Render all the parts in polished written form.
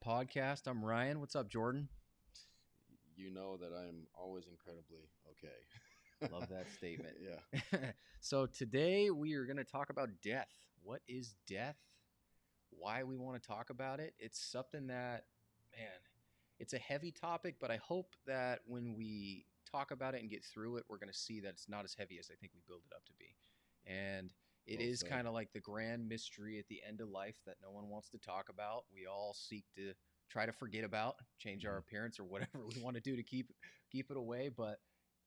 podcast. I'm Ryan. What's up, Jordan? You know that I'm always incredibly okay. Love that statement. Yeah. So today we are going to talk about death. What is death? Why we want to talk about it? It's something that, man, it's a heavy topic, but I hope that when we talk about it and get through it, we're going to see that it's not as heavy as I think we build it up to be. And it Well is said. kind of like the grand mystery at the end of life that no one wants to talk about. We all seek to try to forget about, change our appearance or whatever we want to do to keep it away, but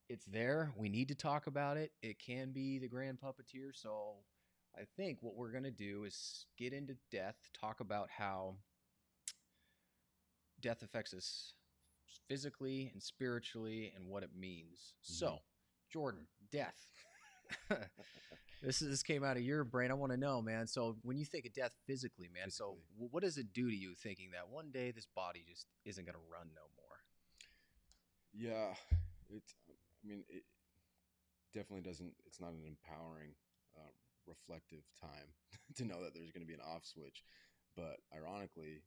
it's there. We need to talk about it. It can be the Grand Puppeteer. So I think what we're going to do is get into death, talk about how death affects us physically and spiritually and what it means. So, Jordan, death. This came out of your brain. I want to know, man. So when you think of death physically, man, so Physically. what does it do to you thinking that one day this body just isn't going to run no more? Yeah. It definitely doesn't, it's not an empowering, reflective time to know that there's going to be an off switch. But ironically,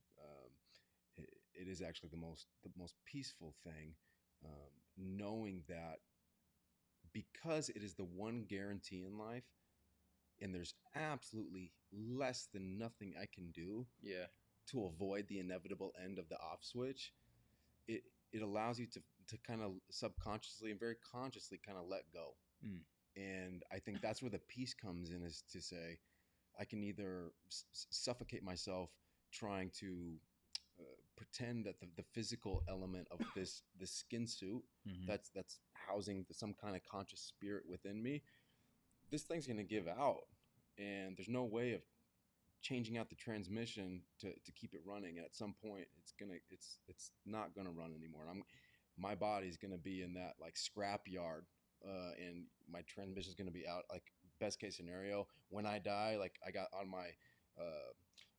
it is actually the most peaceful thing, knowing that because it is the one guarantee in life and there's absolutely less than nothing I can do Yeah. to avoid the inevitable end of the off switch, it allows you to kind of subconsciously and very consciously kind of let go. And I think that's where the peace comes in, is to say I can either suffocate myself trying to pretend that the physical element of this skin suit that's housing some kind of conscious spirit within me, this thing's going to give out, and there's no way of changing out the transmission to keep it running. And at some point it's not gonna run anymore. My body's gonna be in that like scrap yard, and my transmission is gonna be out. Like best case scenario, when I die, like I got on my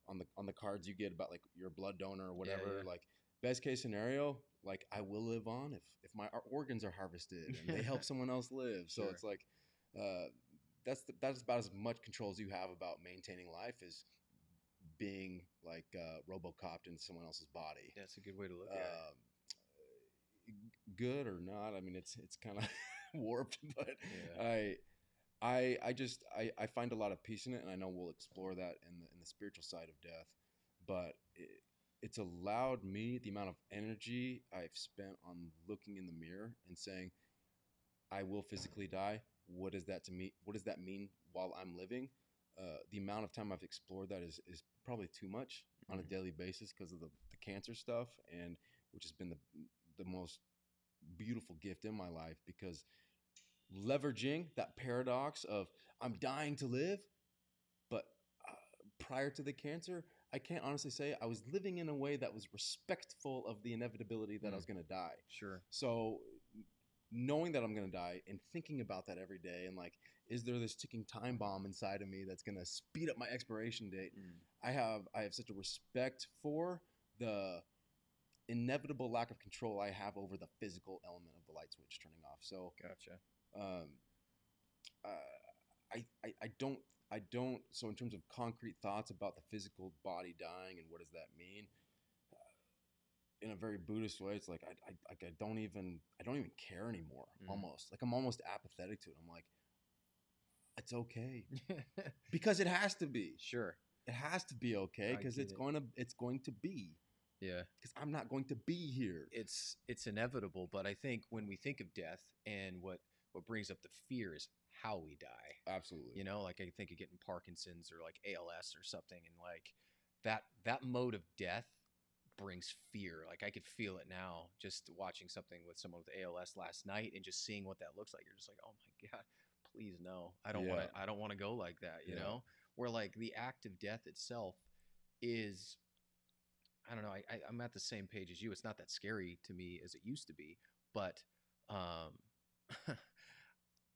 on the cards you get about like your blood donor or whatever. Yeah. Like best case scenario, like I will live on if my organs are harvested and they help someone else live. So Sure. it's like uh, that's about as much control as you have about maintaining life as being like RoboCopped into someone else's body. That's a good way to look at it. Good or not, I mean it's kind of warped, but Yeah. I find a lot of peace in it, and I know we'll explore that in the spiritual side of death. But it's allowed me the amount of energy I've spent on looking in the mirror and saying, I will physically die. What does that to me? What does that mean while I'm living? The amount of time I've explored that is probably too much on a daily basis because of the cancer stuff, and which has been the most beautiful gift in my life, because leveraging that paradox of I'm dying to live, but prior to the cancer, I can't honestly say I was living in a way that was respectful of the inevitability that I was going to die. Sure. So knowing that I'm going to die and thinking about that every day, and like, is there this ticking time bomb inside of me that's going to speed up my expiration date? I have such a respect for the inevitable lack of control I have over the physical element of the light switch turning off. So Gotcha. um, I don't. So in terms of concrete thoughts about the physical body dying and what does that mean, in a very Buddhist way, it's like I don't even care anymore. Almost like I'm almost apathetic to it. I'm like, it's okay because it has to be. Sure. It has to be okay I because get it's going to be, Yeah. because I'm not going to be here. It's inevitable, but I think when we think of death and what brings up the fear is how we die. Absolutely. You know, like I think of getting Parkinson's or like ALS or something, and like that mode of death brings fear. Like I could feel it now just watching something with someone with ALS last night and just seeing what that looks like. You're just like, "Oh my God, please no. I don't want Yeah. to I don't want to go like that," you Yeah. know? Where like the act of death itself is, I don't know. I'm at the same page as you. It's not that scary to me as it used to be, but um,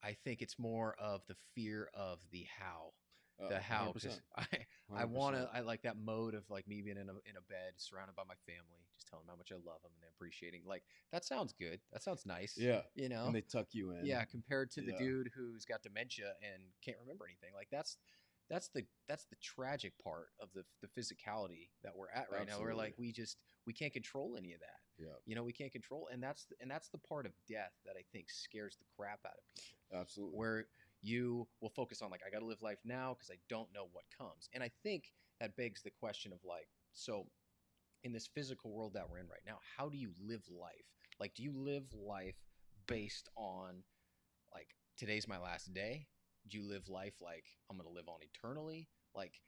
I think it's more of the fear of the how, because 100%. I want to. 100%. I like that mode of like me being in a bed surrounded by my family, just telling them how much I love them and they're appreciating. Like that sounds good. That sounds nice. Yeah. You know. And they tuck you in. Yeah. Compared to the Yeah. dude who's got dementia and can't remember anything. Like that's the tragic part of the physicality that we're at right now. We're Absolutely. like we can't control any of that. Yeah. We can't control, and that's the part of death that I think scares the crap out of people. Absolutely. Where you will focus on like I got to live life now because I don't know what comes, and I think that begs the question of like so in this physical world that we're in right now, how do you live life? Like, do you live life based on like today's my last day? Do you live life like I'm gonna live on eternally? Like,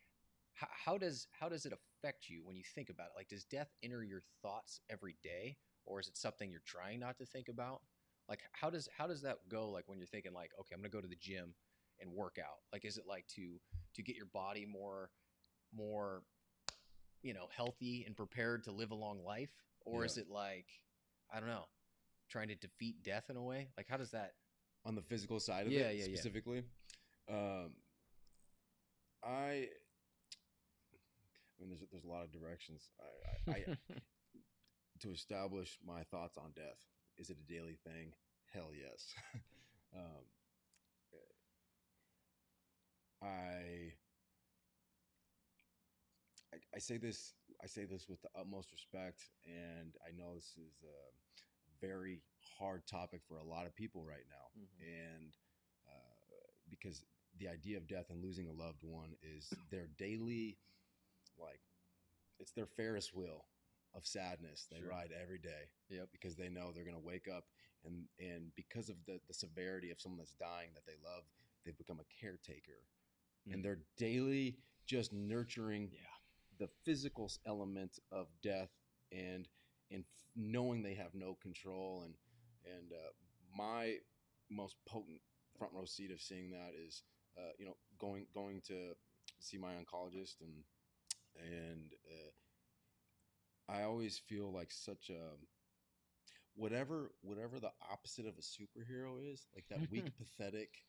how does it affect you when you think about it? Like, does death enter your thoughts every day, or is it something you're trying not to think about? Like, how does that go? Like when you're thinking like, okay, I'm gonna go to the gym and work out. Like, is it like to get your body more healthy and prepared to live a long life, or Yeah. is it like I don't know, trying to defeat death in a way? Like, how does that? On the physical side of Yeah, it yeah, yeah. specifically, um, I I mean, there's a lot of directions. I to establish my thoughts on death. Is it a daily thing? Hell yes. um, I, I say this with the utmost respect, and I know this is a very hard topic for a lot of people right now, Mm-hmm. and because the idea of death and losing a loved one is their daily, like, it's their Ferris wheel of sadness they Sure. ride every day. Yep. Because they know they're going to wake up, and because of the severity of someone that's dying that they love, they've become a caretaker, and they're daily just nurturing the physical element of death, and knowing they have no control, and my most potent front row seat of seeing that is going to see my oncologist, and I always feel like such a whatever the opposite of a superhero is, like that weak, pathetic,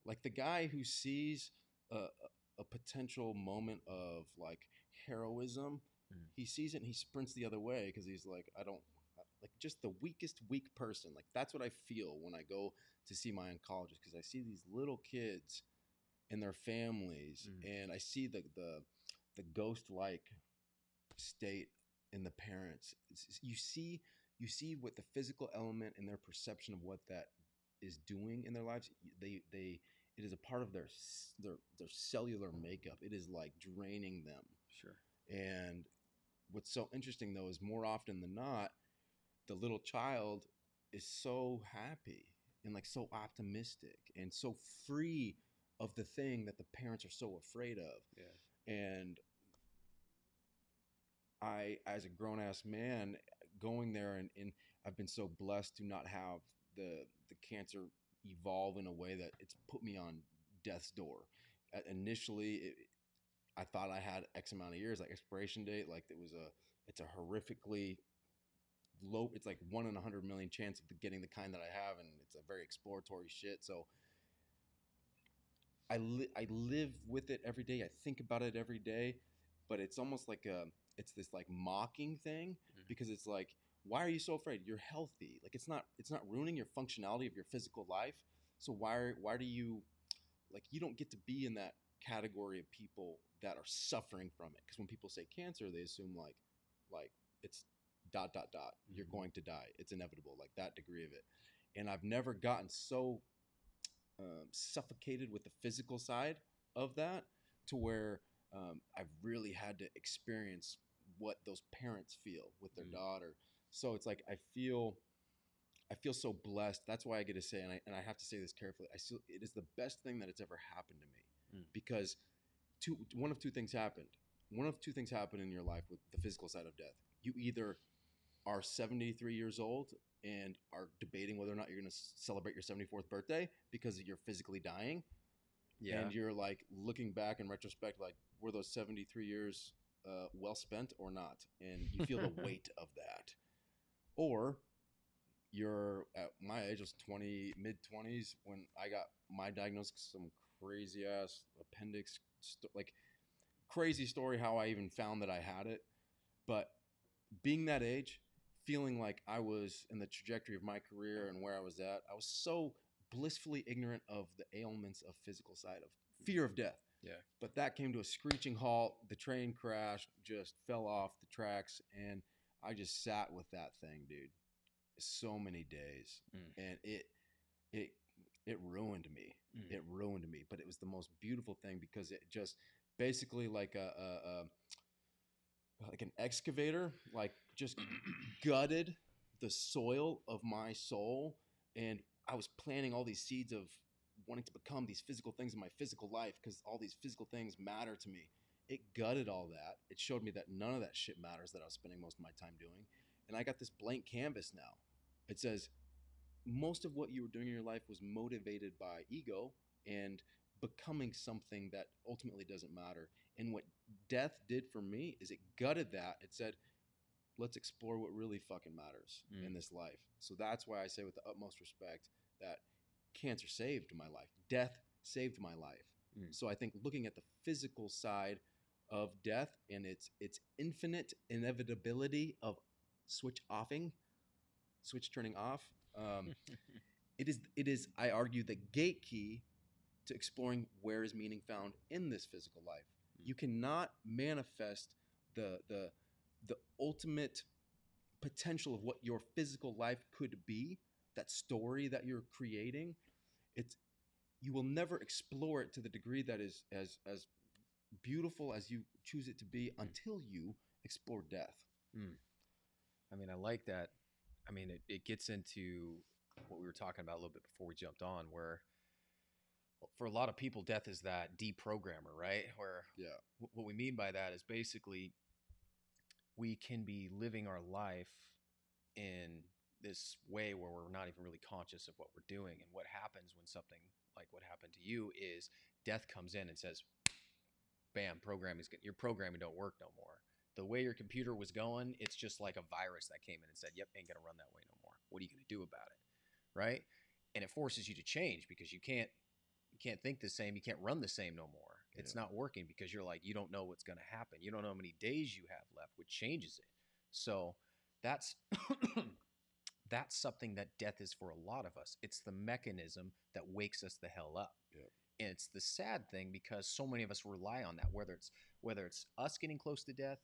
like the guy who sees a potential moment of like heroism, he sees it and he sprints the other way because he's like, I don't like just the weakest weak person. Like that's what I feel when I go to see my oncologist, because I see these little kids and their families, and I see the ghost like state in the parents. You see what the physical element and their perception of what that is doing in their lives. They it is a part of their cellular makeup. It is like draining them. Sure. And what's so interesting though is more often than not, the little child is so happy and like so optimistic and so free of the thing that the parents are so afraid of. Yeah. And I, as a grown ass man, going there, and I've been so blessed to not have the cancer evolve in a way that it's put me on death's door. Initially, I thought I had X amount of years, like expiration date, like it's a horrifically low. It's like 1 in 100 million chance of getting the kind that I have, and it's a very exploratory shit. So I live with it every day. I think about it every day, but it's almost like it's this like mocking thing, because it's like, why are you so afraid? You're healthy. Like it's not ruining your functionality of your physical life. So why do you, like, you don't get to be in that category of people that are suffering from it? Because when people say cancer, they assume like it's dot dot dot. You're going to die. It's inevitable. Like that degree of it. And I've never gotten so suffocated with the physical side of that, to where I've really had to experience what those parents feel with their daughter. So it's like I feel so blessed. That's why I get to say, and I have to say this carefully, it is the best thing that it's ever happened to me, because one of two things happened. One of two things happen in your life with the physical side of death. You either are 73 years old and are debating whether or not you're going to celebrate your 74th birthday because you're physically dying. Yeah. And you're like looking back in retrospect, like, were those 73 years well spent or not? And you feel the weight of that. Or you're at my age, I was mid 20s when I got my diagnosis, some crazy ass appendix, like crazy story how I even found that I had it. But being that age, feeling like I was in the trajectory of my career and where I was so blissfully ignorant of the ailments of physical side of fear of death. Yeah. But that came to a screeching halt. The train crashed, just fell off the tracks, and I just sat with that thing, dude, so many days, and it it ruined me. It ruined me, but it was the most beautiful thing because it just basically like a like an excavator, like just gutted the soil of my soul, and I was planting all these seeds of wanting to become these physical things in my physical life because all these physical things matter to me. It gutted all that. It showed me that none of that shit matters that I was spending most of my time doing. And I got this blank canvas now. It says most of what you were doing in your life was motivated by ego and becoming something that ultimately doesn't matter. And what death did for me is it gutted that. It said, let's explore what really fucking matters in this life. So that's why I say with the utmost respect that cancer saved my life. Death saved my life. So I think looking at the physical side of death and its infinite inevitability of switch offing, switch turning off, it is I argue the gate key to exploring where is meaning found in this physical life. You cannot manifest the ultimate potential of what your physical life could be, that story that you're creating. It's you will never explore it to the degree that is as beautiful as you choose it to be until you explore death. I mean, I like that. I mean, it gets into what we were talking about a little bit before we jumped on, where for a lot of people, death is that deprogrammer, right? Where Yeah. what we mean by that is basically we can be living our life in this way where we're not even really conscious of what we're doing. And what happens when something like what happened to you is death comes in and says, bam, your programming don't work no more. The way your computer was going, it's just like a virus that came in and said, yep, ain't gonna run that way no more. What are you gonna do about it? Right? And it forces you to change because you can't think the same, you can't run the same no more. It's not working because you're like, you don't know what's gonna happen. You don't know how many days you have left, which changes it. So that's that's something that death is for a lot of us. It's the mechanism that wakes us the hell up. Yeah. And it's the sad thing because so many of us rely on that, whether it's us getting close to death,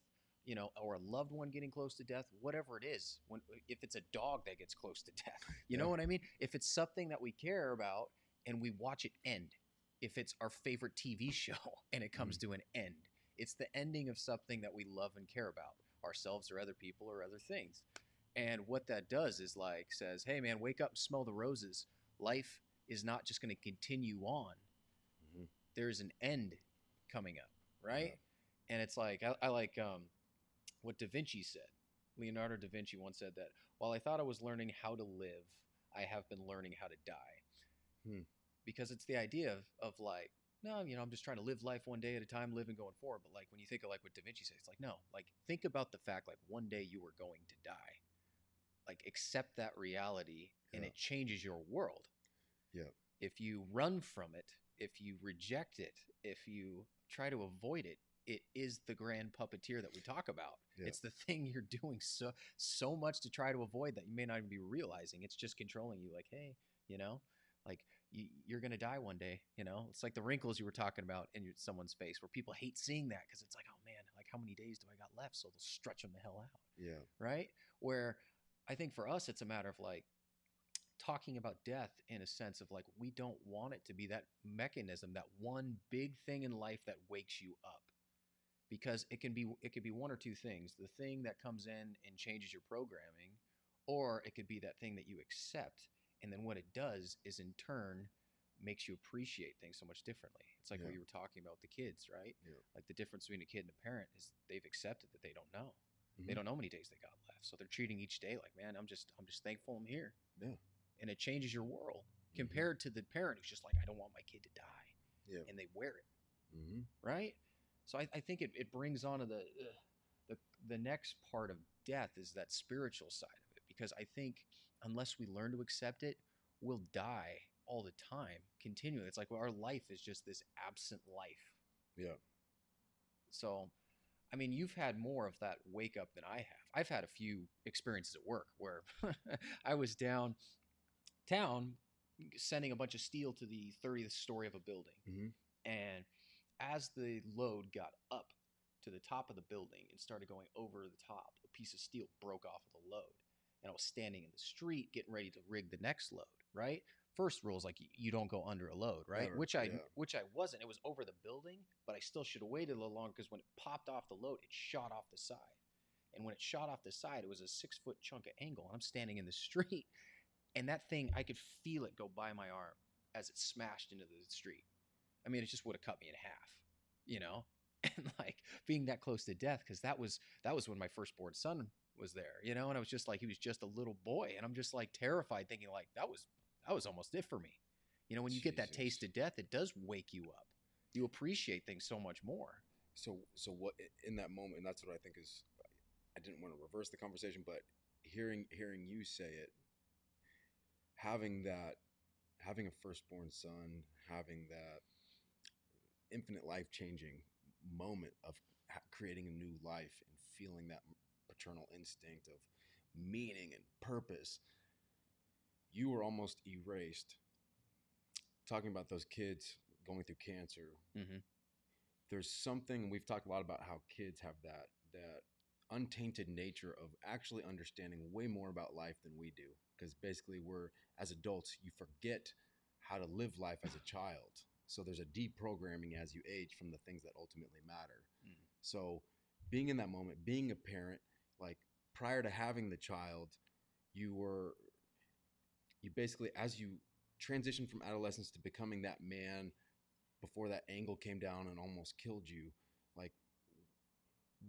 or a loved one getting close to death, whatever it is. If it's a dog that gets close to death, you know what I mean? If it's something that we care about and we watch it end, if it's our favorite TV show and it comes to an end, it's the ending of something that we love and care about, ourselves or other people or other things. And what that does is like says, hey man, wake up and smell the roses. Life is not just going to continue on. There's an end coming up, right? Yeah. And it's like I like what Da Vinci said. Leonardo da Vinci once said that while I thought I was learning how to live, I have been learning how to die. Because it's the idea of like, no, I'm just trying to live life one day at a time, living going forward. But like when you think of like what Da Vinci says, it's like, no, like think about the fact like one day you are going to die. Like accept that reality and it changes your world. Yeah. If you run from it, if you reject it, if you try to avoid it, it is the grand puppeteer that we talk about. Yeah. It's the thing you're doing so much to try to avoid that you may not even be realizing. It's just controlling you. Like, hey, like you're gonna die one day. It's like the wrinkles you were talking about in someone's face, where people hate seeing that because it's like, oh man, like how many days do I got left? So they'll stretch them the hell out. Yeah. Right. Where I think for us, it's a matter of like talking about death in a sense of like we don't want it to be that mechanism, that one big thing in life that wakes you up, because it could be one or two things: the thing that comes in and changes your programming, or it could be that thing that you accept, and then what it does is in turn makes you appreciate things so much differently. It's like what you were talking about with the kids, right? Like the difference between a kid and a parent is they've accepted that they don't know. They don't know how many days they got left, so they're treating each day like, man, I'm just thankful I'm here. And it changes your world compared to the parent who's just like, I don't want my kid to die, and they wear it, right? So I think it brings on to the next part of death is that spiritual side of it, because I think unless we learn to accept it, we'll die all the time, continually. It's like our life is just this absent life. Yeah. So I mean, you've had more of that wake up than I have. I've had a few experiences at work where I was downtown sending a bunch of steel to the 30th story of a building. And as the load got up to the top of the building and started going over the top, a piece of steel broke off of the load. And I was standing in the street getting ready to rig the next load, right? First rule is like you don't go under a load, right? Never. Which I wasn't. It was over the building, but I still should have waited a little longer because when it popped off the load, it shot off the side. And when it shot off the side, it was a 6 foot chunk of angle. And I'm standing in the street, and that thing, I could feel it go by my arm as it smashed into the street. I mean, it just would have cut me in half, you know? And like being that close to death, because that was when my firstborn son was there, you know, and I was just like, he was just a little boy, and I'm just like terrified, thinking like that was almost it for me. You know, when you get that taste of death, it does wake you up. You appreciate things so much more. So what in that moment, and that's what I think is, I didn't want to reverse the conversation, but hearing you say it, having a firstborn son, having that infinite life changing moment of creating a new life and feeling that paternal instinct of meaning and purpose, you were almost erased. Talking about those kids going through cancer, Mm-hmm. there's something, we've talked a lot about how kids have that untainted nature of actually understanding way more about life than we do, because basically we're, as adults, you forget how to live life as a child. So there's a deprogramming as you age from the things that ultimately matter. Mm. So being in that moment, being a parent, like prior to having the child, you basically, as you transition from adolescence to becoming that man before that angle came down and almost killed you, like,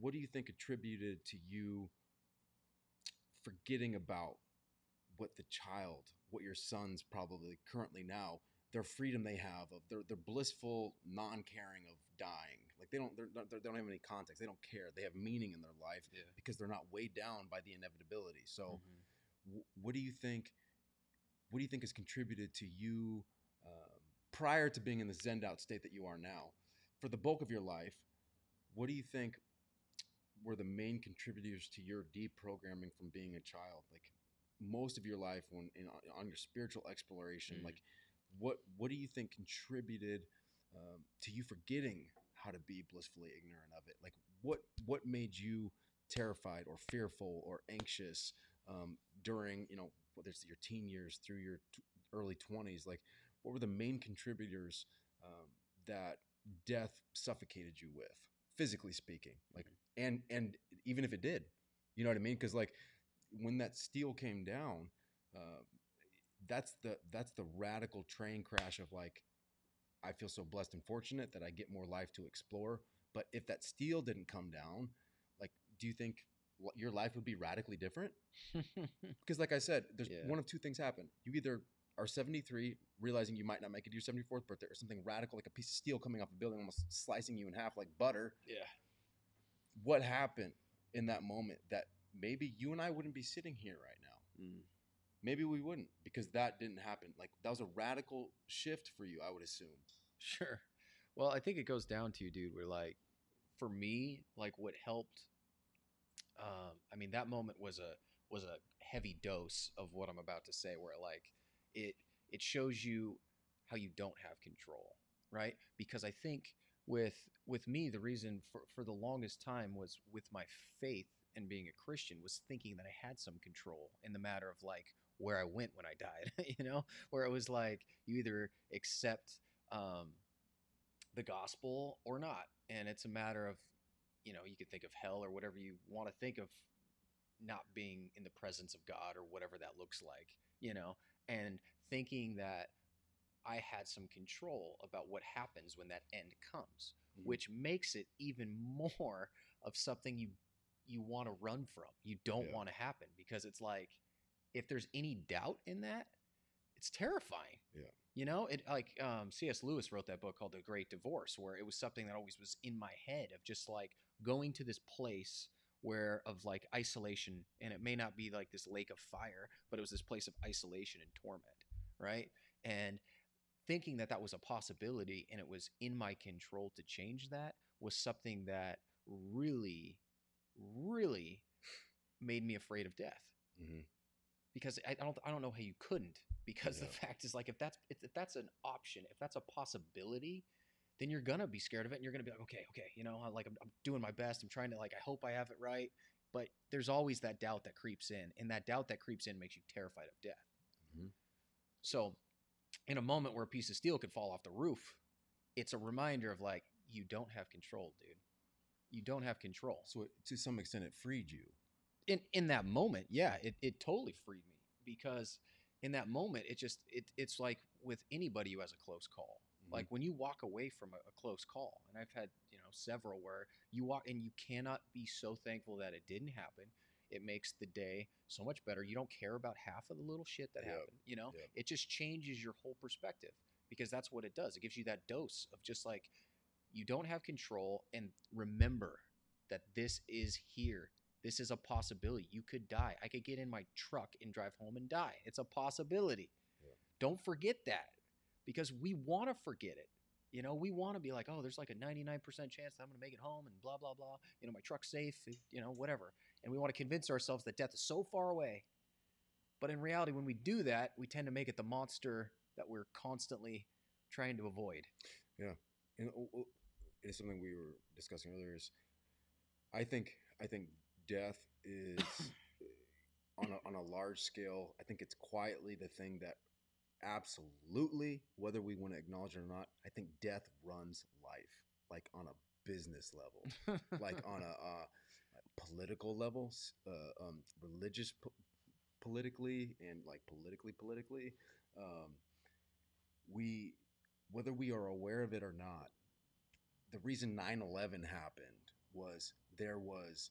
what do you think attributed to you forgetting about what your sons probably currently now, their freedom they have of their blissful non-caring of dying, like they don't have any context, they don't care, they have meaning in their life, Yeah. because they're not weighed down by the inevitability. So Mm-hmm. what do you think has contributed to you, prior to being in the zened out state that you are now, for the bulk of your life? What do you think were the main contributors to your deprogramming from being a child? Like most of your life, on your spiritual exploration, Mm. like what do you think contributed, to you forgetting how to be blissfully ignorant of it? Like what made you terrified or fearful or anxious, during, whether it's your teen years through your early 20s? Like what were the main contributors, that death suffocated you with, physically speaking? Like, and even if it did, you know what I mean? Because like when that steel came down, uh, that's the radical train crash of like, I feel so blessed and fortunate that I get more life to explore. But if that steel didn't come down, like, do you think your life would be radically different? Because like I said, there's Yeah. one of two things happen. You either are 73, realizing you might not make it to your 74th birthday, or something radical like a piece of steel coming off a building, almost slicing you in half like butter. Yeah. What happened in that moment that maybe you and I wouldn't be sitting here right now? Mm. Maybe we wouldn't, because that didn't happen. Like that was a radical shift for you, I would assume. Sure. Well, I think it goes down to, dude, where like for me, like what helped, I mean, that moment was a heavy dose of what I'm about to say, where like it it shows you how you don't have control, right? Because I think with me, the reason for the longest time was with my faith and being a Christian, was thinking that I had some control in the matter of like where I went when I died, you know, where it was like you either accept um, the gospel or not, and it's a matter of, you know, you could think of hell or whatever you want to think of, not being in the presence of God or whatever that looks like, you know, and thinking that I had some control about what happens when that end comes, Mm-hmm. which makes it even more of something you want to run from. You don't want to happen, because it's like if there's any doubt in that, it's terrifying. Yeah. You know, it like C.S. Lewis wrote that book called The Great Divorce, where it was something that always was in my head of just like going to this place where of like isolation, and it may not be like this lake of fire, but it was this place of isolation and torment, right? And thinking that that was a possibility and it was in my control to change that was something that really, really made me afraid of death. Mm-hmm. Because I don't know how you couldn't, because Yeah. the fact is like if that's an option, if that's a possibility, then you're gonna be scared of it, and you're gonna be like, okay, I'm doing my best. I'm trying to I hope I have it right, but there's always that doubt that creeps in, and that doubt that creeps in makes you terrified of death. Mm-hmm. So, in a moment where a piece of steel could fall off the roof, it's a reminder of you don't have control, dude. You don't have control. So to some extent, it freed you. In that moment, yeah, it totally freed me, because in that moment, it's like with anybody who has a close call. Mm-hmm. Like when you walk away from a close call, and I've had several where you walk and you cannot be so thankful that it didn't happen. It makes the day so much better. You don't care about half of the little shit that happened. Yep. It just changes your whole perspective, because that's what it does. It gives you that dose of just you don't have control, and remember that this is here. This is a possibility. You could die. I could get in my truck and drive home and die. It's a possibility. Yeah. Don't forget that, because we want to forget it. We want to be like, oh, there's like a 99% chance that I'm going to make it home and blah, blah, blah. My truck's safe, whatever. And we want to convince ourselves that death is so far away. But in reality, when we do that, we tend to make it the monster that we're constantly trying to avoid. Yeah. And it's something we were discussing earlier is I think death is on a large scale. I think it's quietly the thing that absolutely, whether we want to acknowledge it or not, I think death runs life, like on a business level, like on a political level, religious, politically, and politically. We, whether we are aware of it or not, the reason 9/11 happened was there was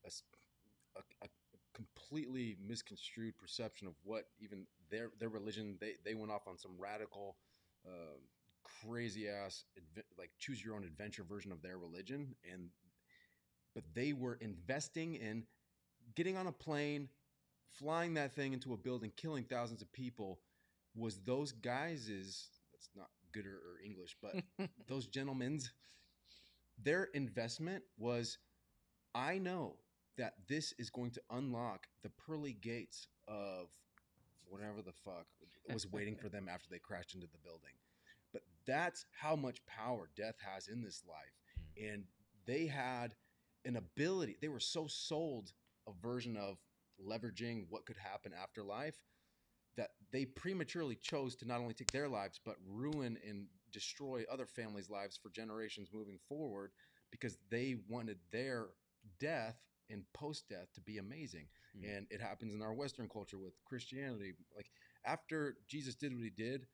a completely misconstrued perception of what even their religion. They went off on some radical, crazy ass choose your own adventure version of their religion, but they were investing in getting on a plane, flying that thing into a building, killing thousands of people. Was those guys' that's not good or English, but those gentlemen's, their investment was, I know that this is going to unlock the pearly gates of whatever the fuck was waiting for them after they crashed into the building. But that's how much power death has in this life. And they had an ability, they were so sold a version of leveraging what could happen after life that they prematurely chose to not only take their lives, but ruin and destroy other families' lives for generations moving forward, because they wanted their death and post-death to be amazing. And it happens in our Western culture with Christianity. Like after Jesus did what he did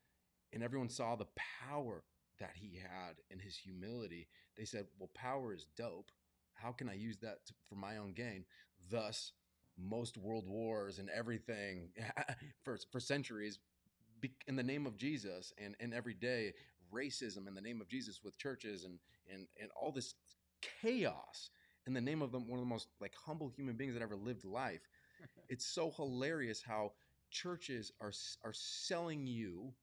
and everyone saw the power that he had in his humility, they said, well, power is dope. How can I use that for my own gain? Thus, most world wars and everything for centuries in the name of Jesus, and every day racism in the name of Jesus with churches and all this chaos in the name of one of the most humble human beings that ever lived life. It's so hilarious how churches are selling you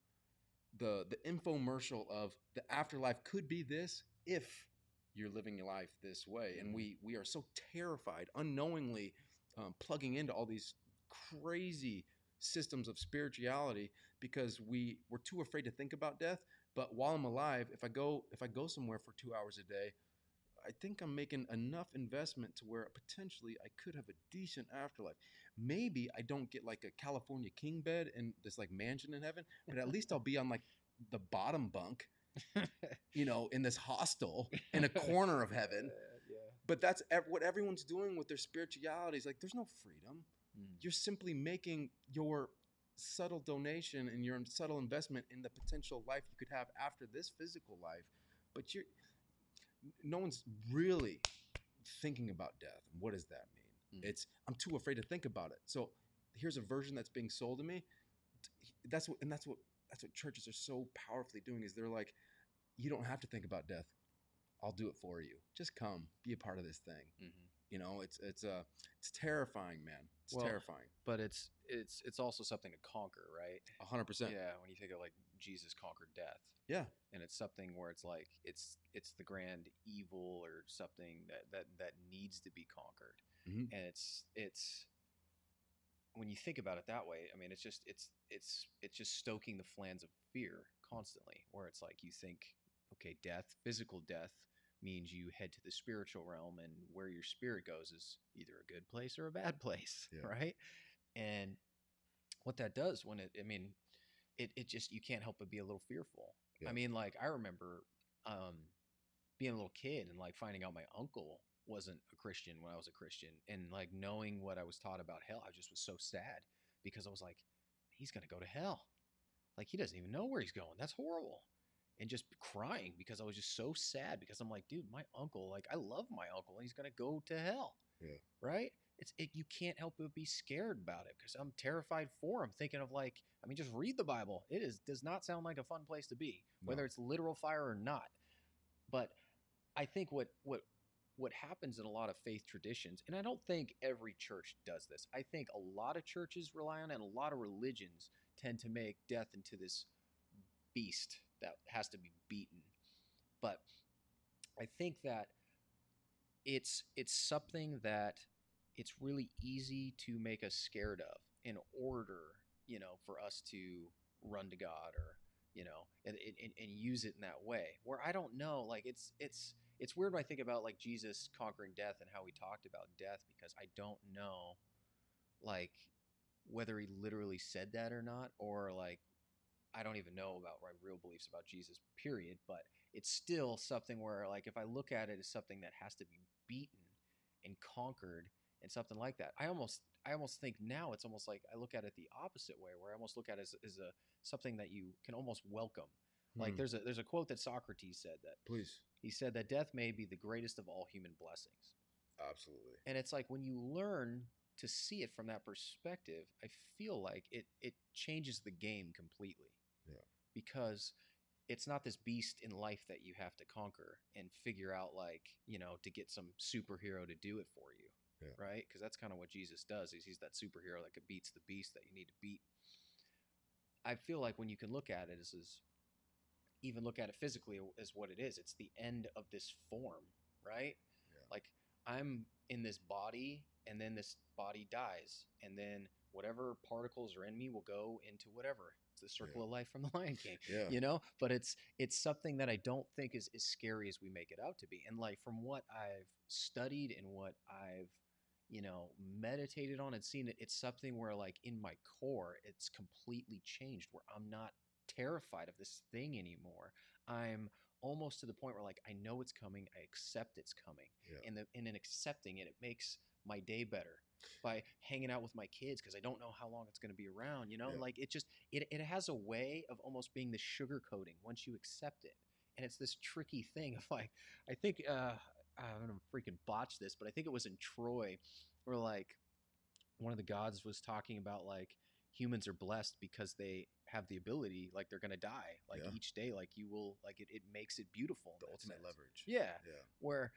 the infomercial of the afterlife could be this if you're living your life this way. And we are so terrified unknowingly plugging into all these crazy systems of spirituality because we're too afraid to think about death. But while I'm alive, if I go somewhere for 2 hours a day, I think I'm making enough investment to where potentially I could have a decent afterlife. Maybe I don't get a California king bed in this mansion in heaven, but at least I'll be on the bottom bunk, in this hostel in a corner of heaven. Yeah. But that's what everyone's doing with their spirituality. Is there's no freedom. You're simply making your subtle donation and your subtle investment in the potential life you could have after this physical life. But no one's really thinking about death. What does that mean? I'm too afraid to think about it. So here's a version that's being sold to me. That's what churches are so powerfully doing, is they're like, you don't have to think about death. I'll do it for you. Just come, be a part of this thing. It's terrifying, man. It's terrifying. But it's also something to conquer, right? 100%. Yeah, when you think of Jesus conquered death. Yeah. And it's something where it's it's the grand evil or something that needs to be conquered. Mm-hmm. And it's when you think about it that way, I mean, it's just stoking the flames of fear constantly, where it's you think okay, death, physical death means you head to the spiritual realm, and where your spirit goes is either a good place or a bad place, Yeah. right? And what that does when I mean, it just, you can't help but be a little fearful. Yeah. I mean, like, I remember being a little kid and like finding out my uncle wasn't a Christian when I was a Christian, and like knowing what I was taught about hell, I just was so sad because I was like, he's gonna go to hell. Like, he doesn't even know where he's going. That's horrible. And just crying because I was just so sad because I'm like, dude, my uncle, like, I love my uncle, and he's gonna go to hell, Yeah. right? You can't help but be scared about it because I'm terrified for him. Thinking of, like, I mean, just read the Bible. Does not sound like a fun place to be, No. whether it's literal fire or not. But I think what happens in a lot of faith traditions, and I don't think every church does this. I think a lot of churches rely on it, and a lot of religions tend to make death into this beast that has to be beaten. But I think that it's something that it's really easy to make us scared of in order, for us to run to God, or and use it in that way. Where I don't know, like, it's weird when I think about like Jesus conquering death and how he talked about death, because I don't know, like, whether he literally said that or not, or like, I don't even know about my real beliefs about Jesus, period. But it's still something where, like, if I look at it as something that has to be beaten and conquered and something like that, I almost think now it's almost like I look at it the opposite way, where I almost look at it as a something that you can almost welcome. Like, there's a quote that Socrates said, that Please. he said that death may be the greatest of all human blessings. Absolutely. And it's like, when you learn to see it from that perspective, I feel like it changes the game completely. Yeah. Because it's not this beast in life that you have to conquer and figure out, like, to get some superhero to do it for you. Yeah. Right? Because that's kind of what Jesus does. He's that superhero that beats the beast that you need to beat. I feel like when you can look at it as even look at it physically as what it is, it's the end of this form, right? Yeah. Like, I'm in this body, and then this body dies, and then whatever particles are in me will go into whatever. It's the circle of life from the Lion King. Yeah. But it's something that I don't think is as scary as we make it out to be. And like, from what I've studied and what I've meditated on and seen, it's something where, like, in my core, it's completely changed, where I'm not terrified of this thing anymore. I'm almost to the point where, like, I know it's coming, I accept it's coming. Yeah. And in accepting it, it makes my day better by hanging out with my kids, because I don't know how long it's going to be around. Yeah. Like, it has a way of almost being the sugar coating once you accept it. And it's this tricky thing of, like, I think I'm gonna freaking botch this, but I think it was in Troy, where, like, one of the gods was talking about, like, humans are blessed because they have the ability, like, they're gonna die, like, Yeah. each day, like, you will, like, it makes it beautiful. The ultimate leverage. Yeah. Yeah. Where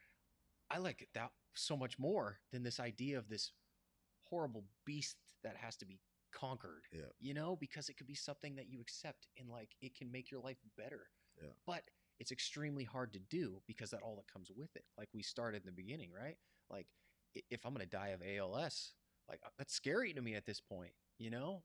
I like that so much more than this idea of this horrible beast that has to be conquered. Yeah. Because it could be something that you accept, and, like, it can make your life better. Yeah. But it's extremely hard to do because that all that comes with it. Like we started in the beginning, right? Like, if I'm going to die of ALS, like, that's scary to me at this point.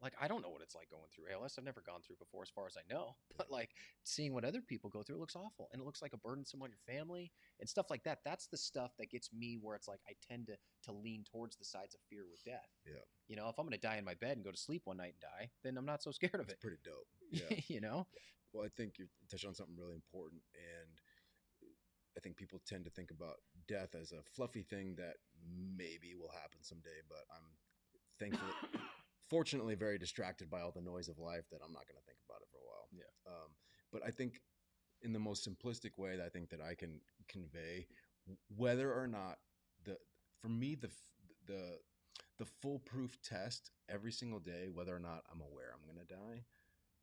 Like, I don't know what it's like going through ALS. I've never gone through it before, as far as I know. But, like, seeing what other people go through, it looks awful, and it looks like a burdensome on your family and stuff like that. That's the stuff that gets me, where it's like I tend to lean towards the sides of fear with death. Yeah. If I'm going to die in my bed and go to sleep one night and die, then I'm not so scared of it. It's pretty dope. Yeah. Yeah. Well, I think you touched on something really important, and I think people tend to think about death as a fluffy thing that maybe will happen someday, but I'm fortunately very distracted by all the noise of life that I'm not going to think about it for a while. Yeah. But I think in the most simplistic way that I think that I can convey, whether or not for me, the foolproof test every single day, whether or not I'm aware I'm going to die,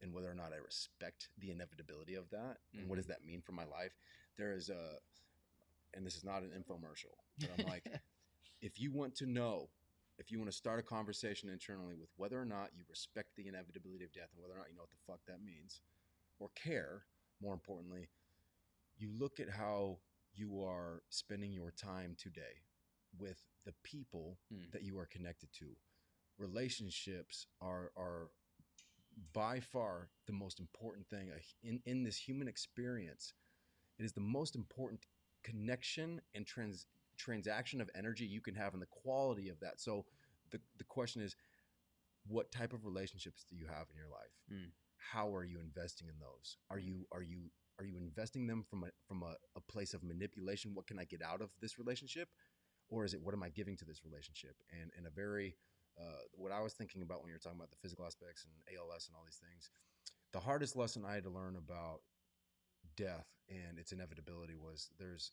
and whether or not I respect the inevitability of that, and what does that mean for my life? There is and this is not an infomercial, but I'm like, if you want to start a conversation internally with whether or not you respect the inevitability of death, and whether or not you know what the fuck that means, or care, more importantly, you look at how you are spending your time today with the people that you are connected to. Relationships are by far the most important thing in this human experience. It is the most important connection and transaction of energy you can have, and the quality of that. So the question is, what type of relationships do you have in your life? How are you investing in those? Are you investing them from a place of manipulation? What can I get out of this relationship? Or is it, what am I giving to this relationship? And in a very, what I was thinking about when you're talking about the physical aspects and ALS and all these things, the hardest lesson I had to learn about death and its inevitability was there's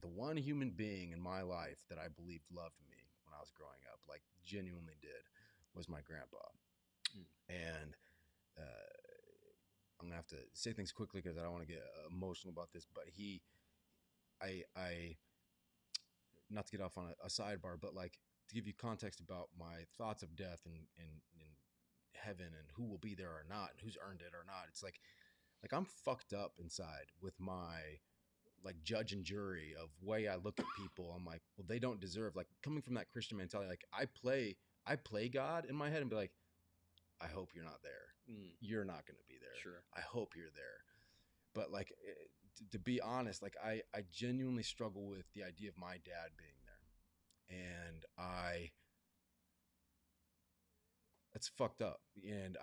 the one human being in my life that I believed loved me when I was growing up, like genuinely did, was my grandpa. And I'm gonna have to say things quickly because I don't want to get emotional about this, but I not to get off on a sidebar, but like to give you context about my thoughts of death and heaven and who will be there or not and who's earned it or not. It's like I'm fucked up inside with my like judge and jury of way I look at people. I'm like, well, they don't deserve, like coming from that Christian mentality. Like I play God in my head and be like, I hope you're not there. You're not going to be there. Sure. I hope you're there. But like, to be honest, like I genuinely struggle with the idea of my dad being there. And it's fucked up. And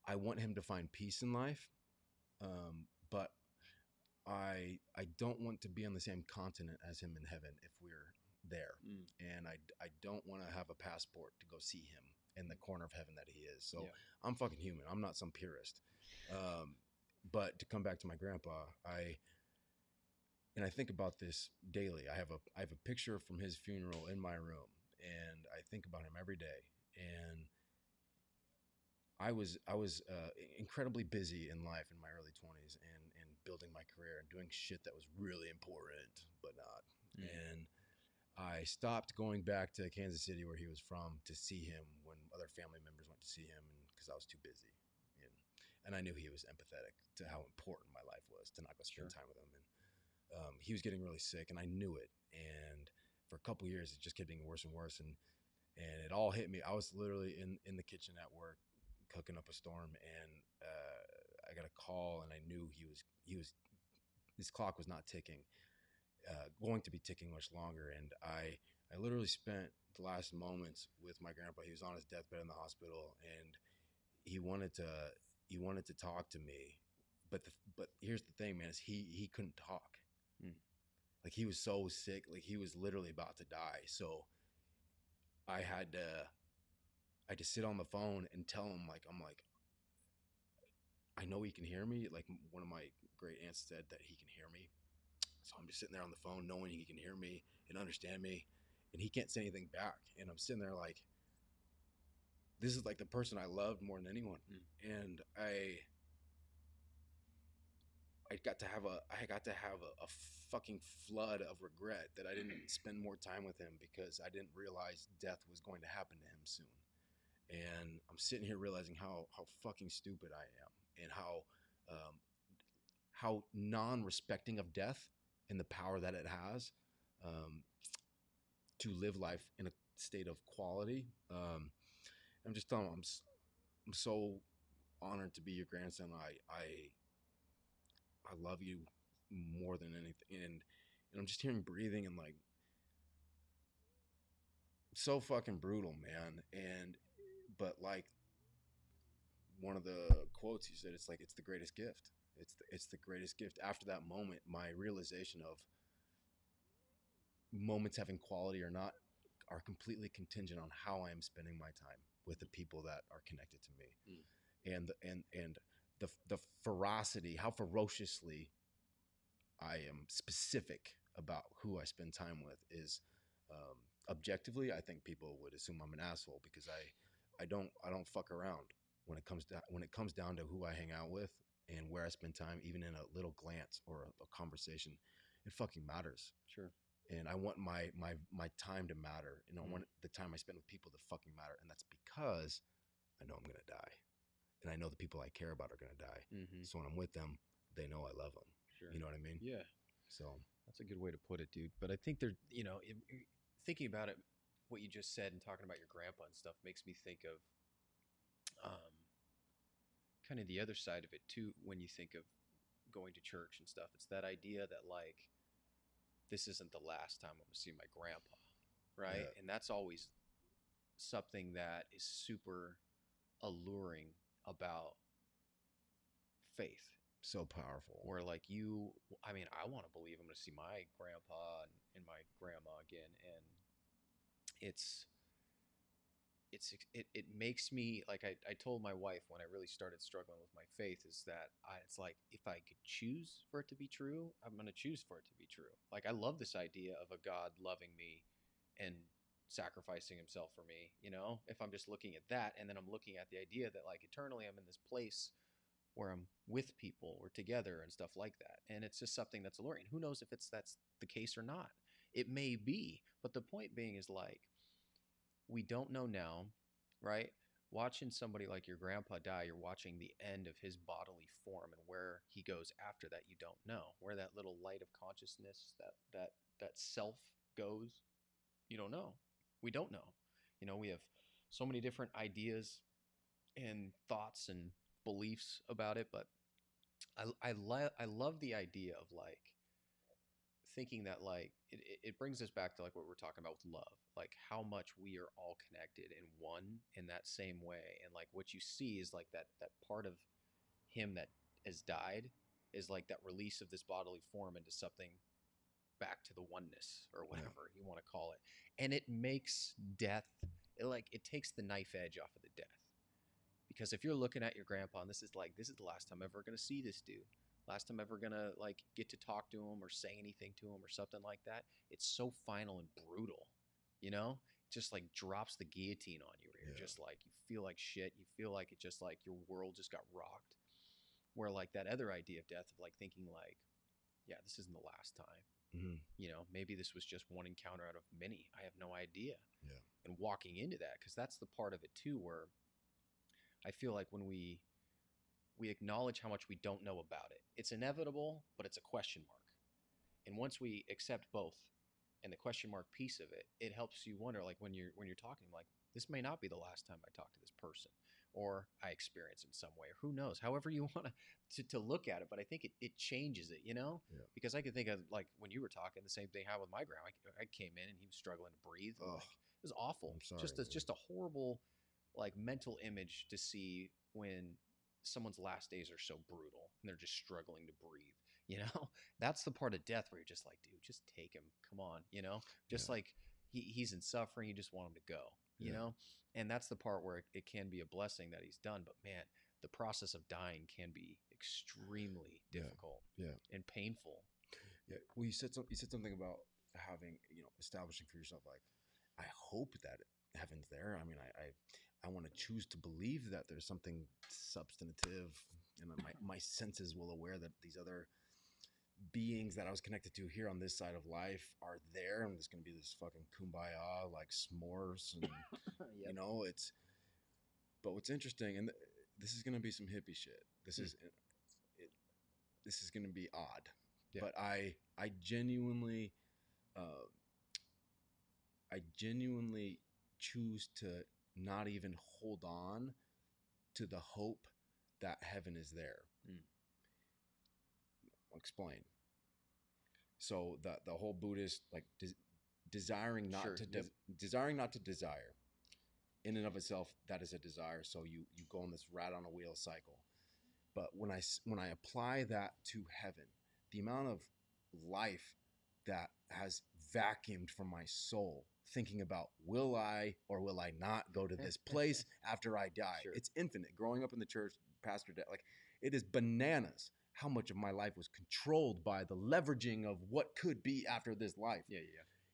I want him to find peace in life. But I don't want to be on the same continent as him in heaven if we're there. And I don't want to have a passport to go see him in the corner of heaven that he is. So I'm fucking human. I'm not some purist. But to come back to my grandpa, I think about this daily. I have a picture from his funeral in my room, and I think about him every day. And I was incredibly busy in life in my early 20s and building my career and doing shit that was really important, but not. And I stopped going back to Kansas City where he was from to see him when other family members went to see him, and because I was too busy. And I knew he was empathetic to how important my life was to not go spend time with him. And he was getting really sick, and I knew it. And for a couple of years, it just kept getting worse and worse. And it all hit me. I was literally in the kitchen at work, cooking up a storm, and I got a call, and I knew he was his clock was not ticking, going to be ticking much longer. And I literally spent the last moments with my grandpa. He was on his deathbed in the hospital, and he wanted to talk to me, but here's the thing, man, is he couldn't talk. Like he was so sick, like he was literally about to die. So I had to sit on the phone and tell him, like, I'm like, I know he can hear me. Like one of my great aunts said that he can hear me. So I'm just sitting there on the phone knowing he can hear me and understand me, and he can't say anything back. And I'm sitting there like, this is like the person I loved more than anyone. And I got to have a fucking flood of regret that I didn't spend more time with him because I didn't realize death was going to happen to him soon. And I'm sitting here realizing how fucking stupid I am, and how non-respecting of death and the power that it has to live life in a state of quality. I'm just telling him I'm so honored to be your grandson. I love you more than anything, and I'm just hearing breathing and like so fucking brutal, man. But like one of the quotes you said, it's like it's the greatest gift. It's the greatest gift. After that moment, my realization of moments having quality or not are completely contingent on how I am spending my time with the people that are connected to me. And the ferocity, how ferociously I am specific about who I spend time with is objectively, I think people would assume I'm an asshole because I don't fuck around when it comes down to who I hang out with and where I spend time, even in a little glance or a conversation. It fucking matters. Sure. And I want my time to matter. I want the time I spend with people to fucking matter. And that's because I know I'm gonna die, and I know the people I care about are gonna die. So when I'm with them, they know I love them. Sure. You know what I mean? Yeah. So that's a good way to put it, dude. But I think thinking about it, what you just said and talking about your grandpa and stuff makes me think of kind of the other side of it too. When you think of going to church and stuff. It's that idea that like this isn't the last time I'm going to see my grandpa, right? Yeah. And that's always something that is super alluring about faith. So powerful. Where like I mean, I want to believe I'm going to see my grandpa and my grandma again, and it's it makes me like I told my wife when I really started struggling with my faith is that it's like if I could choose for it to be true, I'm going to choose for it to be true. Like I love this idea of a God loving me and sacrificing himself for me, you know, if I'm just looking at that, and then I'm looking at the idea that like eternally I'm in this place where I'm with people, we're together and stuff like that. And it's just something that's alluring. Who knows if that's the case or not? It may be, but the point being is like we don't know now, right? Watching somebody like your grandpa die, you're watching the end of his bodily form, and where he goes after that, you don't know. Where that little light of consciousness, that self goes, you don't know. We don't know. You know, we have so many different ideas and thoughts and beliefs about it, but I love the idea of like thinking that like it brings us back to like what we're talking about with love, like how much we are all connected and one in that same way. And like what you see is like that part of him that has died is like that release of this bodily form into something back to the oneness or whatever you want to call it. And it makes death it takes the knife edge off of the death. Because if you're looking at your grandpa and this is the last time I'm ever going to see this dude, last time ever going to like get to talk to him or say anything to him or something like that, it's so final and brutal, you know? It just like drops the guillotine on you, where you're just like you feel like shit, you feel like it just like your world just got rocked. Where like that other idea of death of like thinking like, yeah, this isn't the last time. Mm-hmm. You know, maybe this was just one encounter out of many. I have no idea. Yeah. And walking into that, because that's the part of it too, where I feel like when we acknowledge how much we don't know about it, it's inevitable, but it's a question mark. And once we accept both and the question mark piece of it, it helps you wonder, like when you're talking, like this may not be the last time I talk to this person or I experience in some way, or who knows, however you want to look at it. But I think it changes it, you know, because I could think of like when you were talking, the same thing happened with my grandma. I came in and he was struggling to breathe. Like, it was awful. I'm sorry, just a horrible like mental image to see when someone's last days are so brutal and they're just struggling to breathe. You know, that's the part of death where you're just like, dude, just take him. Come on, you know, just like he's in suffering. You just want him to go, you know, and that's the part where it can be a blessing that he's done. But man, the process of dying can be extremely difficult and painful. Yeah. Well, you said something about having, establishing for yourself, like, I hope that heaven's there. I mean, I want to choose to believe that there's something substantive, and my senses will aware that these other beings that I was connected to here on this side of life are there, and there's going to be this fucking kumbaya, like s'mores, and it's. But what's interesting, and this is going to be some hippie shit. This is going to be odd, but I genuinely, choose to not even hold on to the hope that heaven is there. I'll explain. So the whole Buddhist like desiring not to desire, in and of itself, that is a desire. So you go on this rat on a wheel cycle. But when I apply that to heaven, the amount of life that has vacuumed from my soul, thinking about will I or will I not go to this place after I die? It's infinite. Growing up in the church, pastor dad, like it is bananas how much of my life was controlled by the leveraging of what could be after this life. Yeah.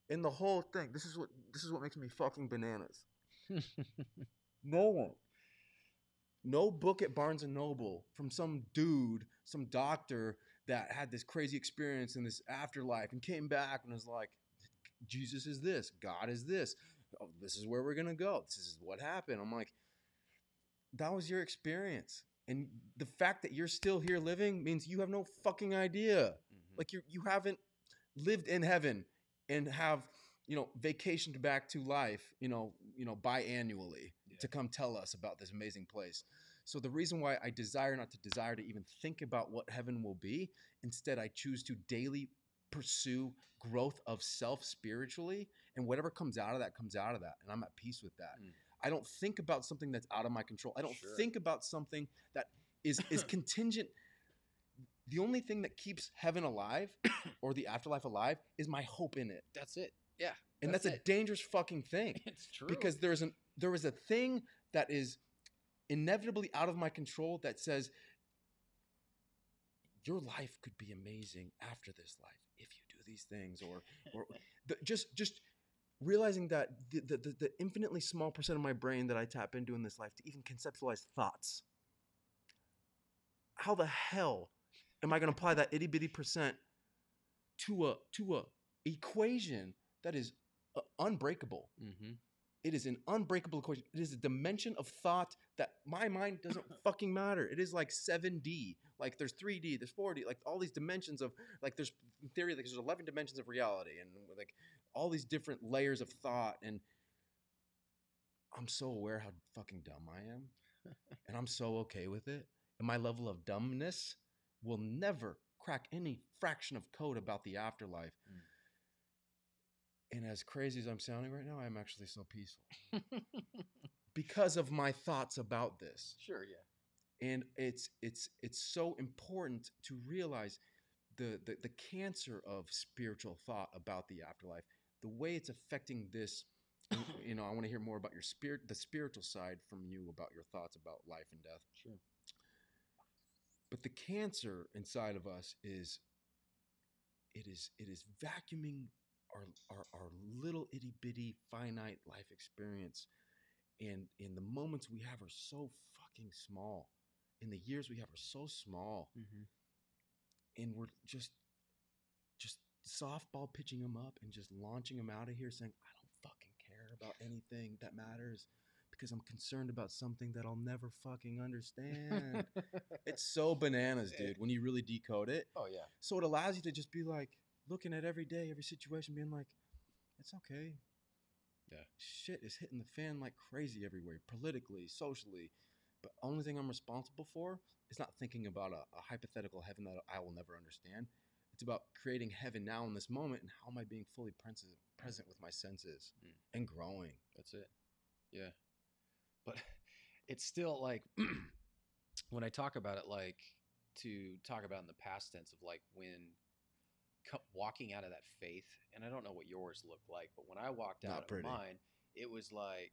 And the whole thing, this is what makes me fucking bananas. No one. No book at Barnes & Noble from some dude, some doctor that had this crazy experience in this afterlife and came back and was like, Jesus is this, God is this. Oh, this is where we're going to go. This is what happened. I'm like, that was your experience. And the fact that you're still here living means you have no fucking idea. Mm-hmm. Like you haven't lived in heaven and have, vacationed back to life, biannually to come tell us about this amazing place. So the reason why I desire not to desire to even think about what heaven will be, instead I choose to daily pursue growth of self spiritually, and whatever comes out of that comes out of that, and I'm at peace with that. I don't think about something that's out of my control. I don't think about something that is contingent. The only thing that keeps heaven alive or the afterlife alive is my hope in it. That's it. Yeah. And that's a dangerous fucking thing. It's true. Because there is a thing that is inevitably out of my control that says your life could be amazing after this life if you do these things, or just realizing that the infinitely small percent of my brain that I tap into in this life to even conceptualize thoughts. How the hell am I going to apply that itty bitty percent to a equation that is unbreakable? Mm-hmm. It is an unbreakable equation. It is a dimension of thought that my mind doesn't fucking matter. It is like 7D. Like there's 3D, there's 4D, like all these dimensions of, like there's, in theory, like there's 11 dimensions of reality and like all these different layers of thought. And I'm so aware how fucking dumb I am. And I'm so okay with it. And my level of dumbness will never crack any fraction of code about the afterlife. And as crazy as I'm sounding right now, I'm actually so peaceful because of my thoughts about this. Sure, yeah. And it's so important to realize the cancer of spiritual thought about the afterlife, the way it's affecting this. You know, I want to hear more about your the spiritual side from you, about your thoughts about life and death. Sure. But the cancer inside of us is vacuuming our little itty bitty finite life experience, and in the moments we have are so fucking small, and the years we have are so small, and we're just softball pitching them up and just launching them out of here saying, I don't fucking care about anything that matters because I'm concerned about something that I'll never fucking understand. It's so bananas, dude, when you really decode it. Oh yeah. So it allows you to just be like looking at every day, every situation, being like, it's okay. Yeah. Shit is hitting the fan like crazy everywhere, politically, socially. But only thing I'm responsible for is not thinking about a hypothetical heaven that I will never understand. It's about creating heaven now in this moment, and how am I being fully present with my senses and growing. That's it. Yeah. But it's still like, when I talk about it, like to talk about in the past tense of like when walking out of that faith, and I don't know what yours looked like, but when I walked out of mine, it was like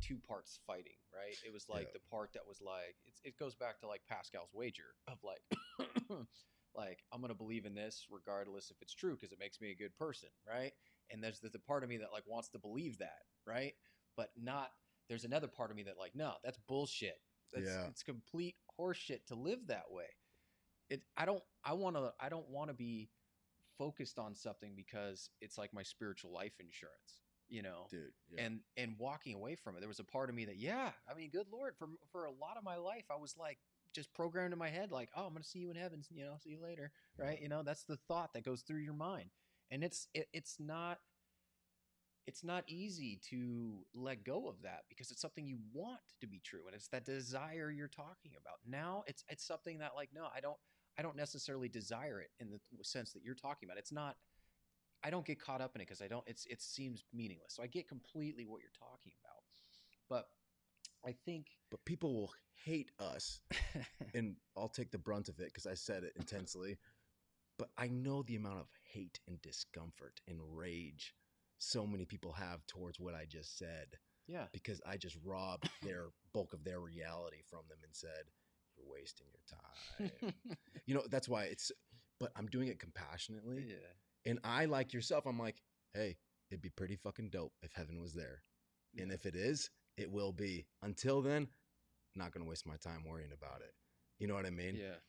two parts fighting, right? It was like the part that was like, it goes back to like Pascal's wager of like, like I'm going to believe in this regardless if it's true because it makes me a good person, right? And there's the part of me that like wants to believe that, right? But not, there's another part of me that like, no, that's bullshit. It's complete horseshit to live that way. I don't want to be focused on something because it's like my spiritual life insurance, you know. Dude, yeah. And walking away from it, there was a part of me that, yeah, I mean, good Lord, for a lot of my life I was like just programmed in my head like, oh, I'm gonna see you in heaven, you know, see you later, right? You know, that's the thought that goes through your mind. And it's not easy to let go of that because it's something you want to be true, and it's that desire you're talking about. Now it's something that like, no, I don't necessarily desire it in the sense that you're talking about. It's not, I don't get caught up in it because it seems meaningless. So I get completely what you're talking about. But I think... But people will hate us, and I'll take the brunt of it because I said it intensely. But I know the amount of hate and discomfort and rage so many people have towards what I just said. Yeah. Because I just robbed their bulk of their reality from them and said, you're wasting your time. You know, that's why but I'm doing it compassionately. Yeah. And I, like yourself, I'm like, hey, it'd be pretty fucking dope if heaven was there. Yeah. And if it is, it will be. Until then, not going to waste my time worrying about it. You know what I mean? Yeah.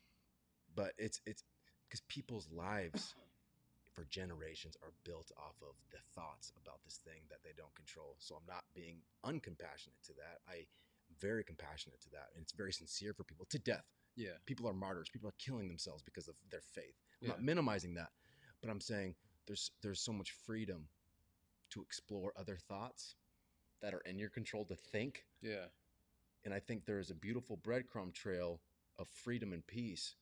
But it's because people's lives for generations are built off of the thoughts about this thing that they don't control. So I'm not being uncompassionate to that. I'm very compassionate to that. And it's very sincere for people to death. Yeah. People are martyrs. People are killing themselves because of their faith. I'm not minimizing that, but I'm saying there's so much freedom to explore other thoughts that are in your control to think. Yeah. And I think there is a beautiful breadcrumb trail of freedom and peace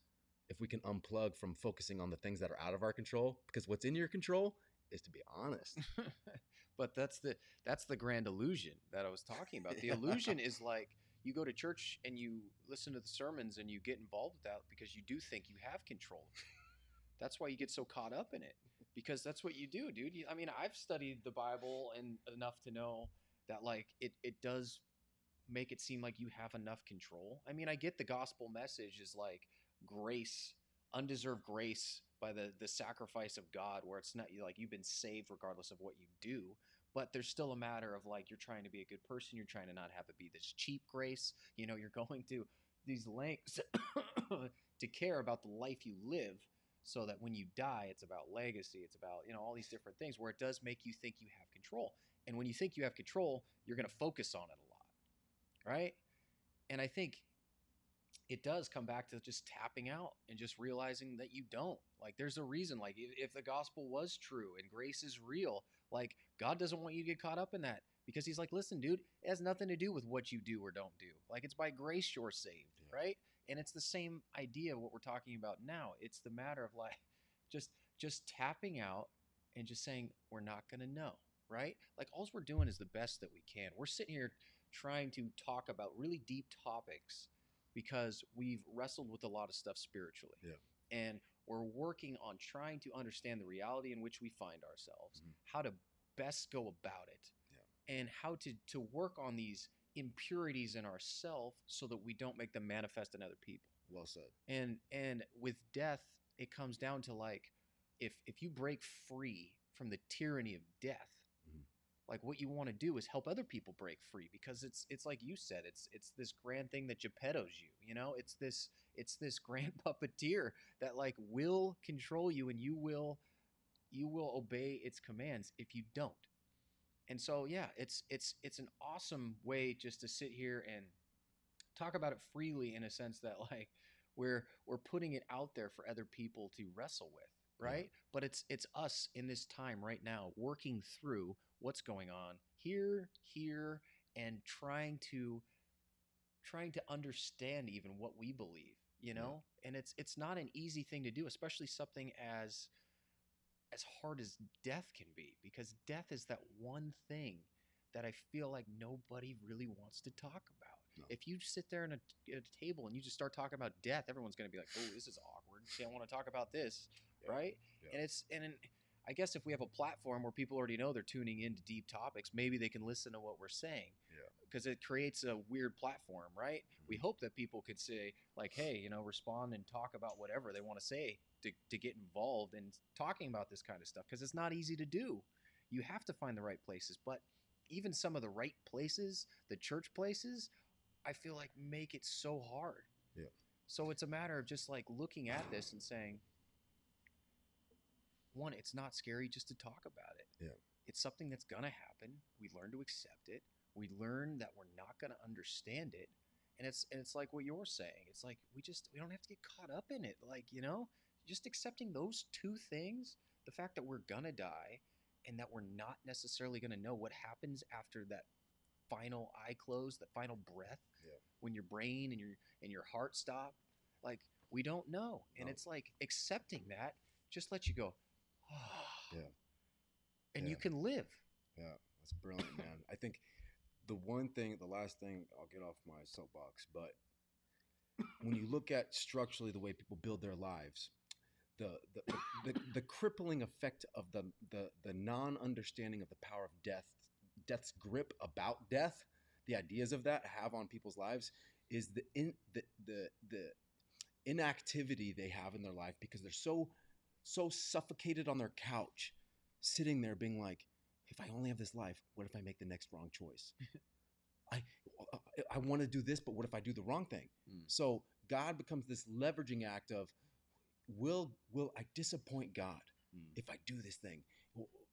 if we can unplug from focusing on the things that are out of our control, because what's in your control is to be honest. But that's the grand illusion that I was talking about. The Yeah. illusion is like you go to church and you listen to the sermons and you get involved with that because you do think you have control. That's why you get so caught up in it, because that's what you do, dude. I mean, I've studied the Bible and enough to know that like it does make it seem like you have enough control. I mean, I get the gospel message is like grace, undeserved grace by the sacrifice of God, where it's not like you've been saved regardless of what you do, but there's still a matter of like you're trying to be a good person, you're trying to not have it be this cheap grace. You know, you're going to these lengths to care about the life you live, so that when you die, it's about legacy, it's about, you know, all these different things where it does make you think you have control. And when you think you have control, you're going to focus on it a lot, right? And I think it does come back to just tapping out and just realizing that you don't. Like, there's a reason. Like, if the gospel was true and grace is real, like, God doesn't want you to get caught up in that, because he's like, listen, dude, it has nothing to do with what you do or don't do. Like, it's by grace you're saved, right? And it's the same idea of what we're talking about now. It's the matter of like just tapping out and just saying we're not going to know, right? Like, all we're doing is the best that we can. We're sitting here trying to talk about really deep topics because we've wrestled with a lot of stuff spiritually. Yeah. And we're working on trying to understand the reality in which we find ourselves, how to best go about it, and how to work on these impurities in ourselves so that we don't make them manifest in other people. Well said. And with death, it comes down to like, if you break free from the tyranny of death, like what you want to do is help other people break free, because it's like you said, it's this grand thing that Geppetto's you, you know, it's this grand puppeteer that like will control you, and you will obey its commands if you don't. And so yeah, it's an awesome way just to sit here and talk about it freely, in a sense that like we're putting it out there for other people to wrestle with, right? But it's us in this time right now working through what's going on here, and trying to understand even what we believe, you know? And it's not an easy thing to do, especially something as hard as death can be, because death is that one thing that I feel like nobody really wants to talk about. No. If you sit there at a table and you just start talking about death, everyone's going to be like, "Oh, this is awkward. I don't want to talk about this," right? Yeah. And I guess if we have a platform where people already know they're tuning into deep topics, maybe they can listen to what we're saying. Because it creates a weird platform, right? We hope that people could say like, "Hey, you know, respond and talk about whatever they want to say to get involved in talking about this kind of stuff," because it's not easy to do. You have to find the right places, but even some of the right places, the church places, I feel like make it so hard. Yeah. So it's a matter of just like looking at this and saying, one, it's not scary just to talk about it. Yeah. It's something that's going to happen. We learn to accept it. We learn that we're not going to understand it. And it's like what you're saying. It's like we don't have to get caught up in it. Like, you know, just accepting those two things, the fact that we're going to die and that we're not necessarily going to know what happens after that final eye close, that final breath, when your brain and your heart stop. Like, we don't know. And it's like accepting that just lets you go, oh. And you can live. Yeah, that's brilliant, man. I think the last thing, I'll get off my soapbox, but when you look at structurally the way people build their lives, the crippling effect of the non-understanding of the power of death's grip about death, the ideas of that have on people's lives, is the inactivity they have in their life, because they're so suffocated on their couch, sitting there being like, if I only have this life, what if I make the next wrong choice? I want to do this, but what if I do the wrong thing? So God becomes this leveraging act of, will I disappoint God if I do this thing?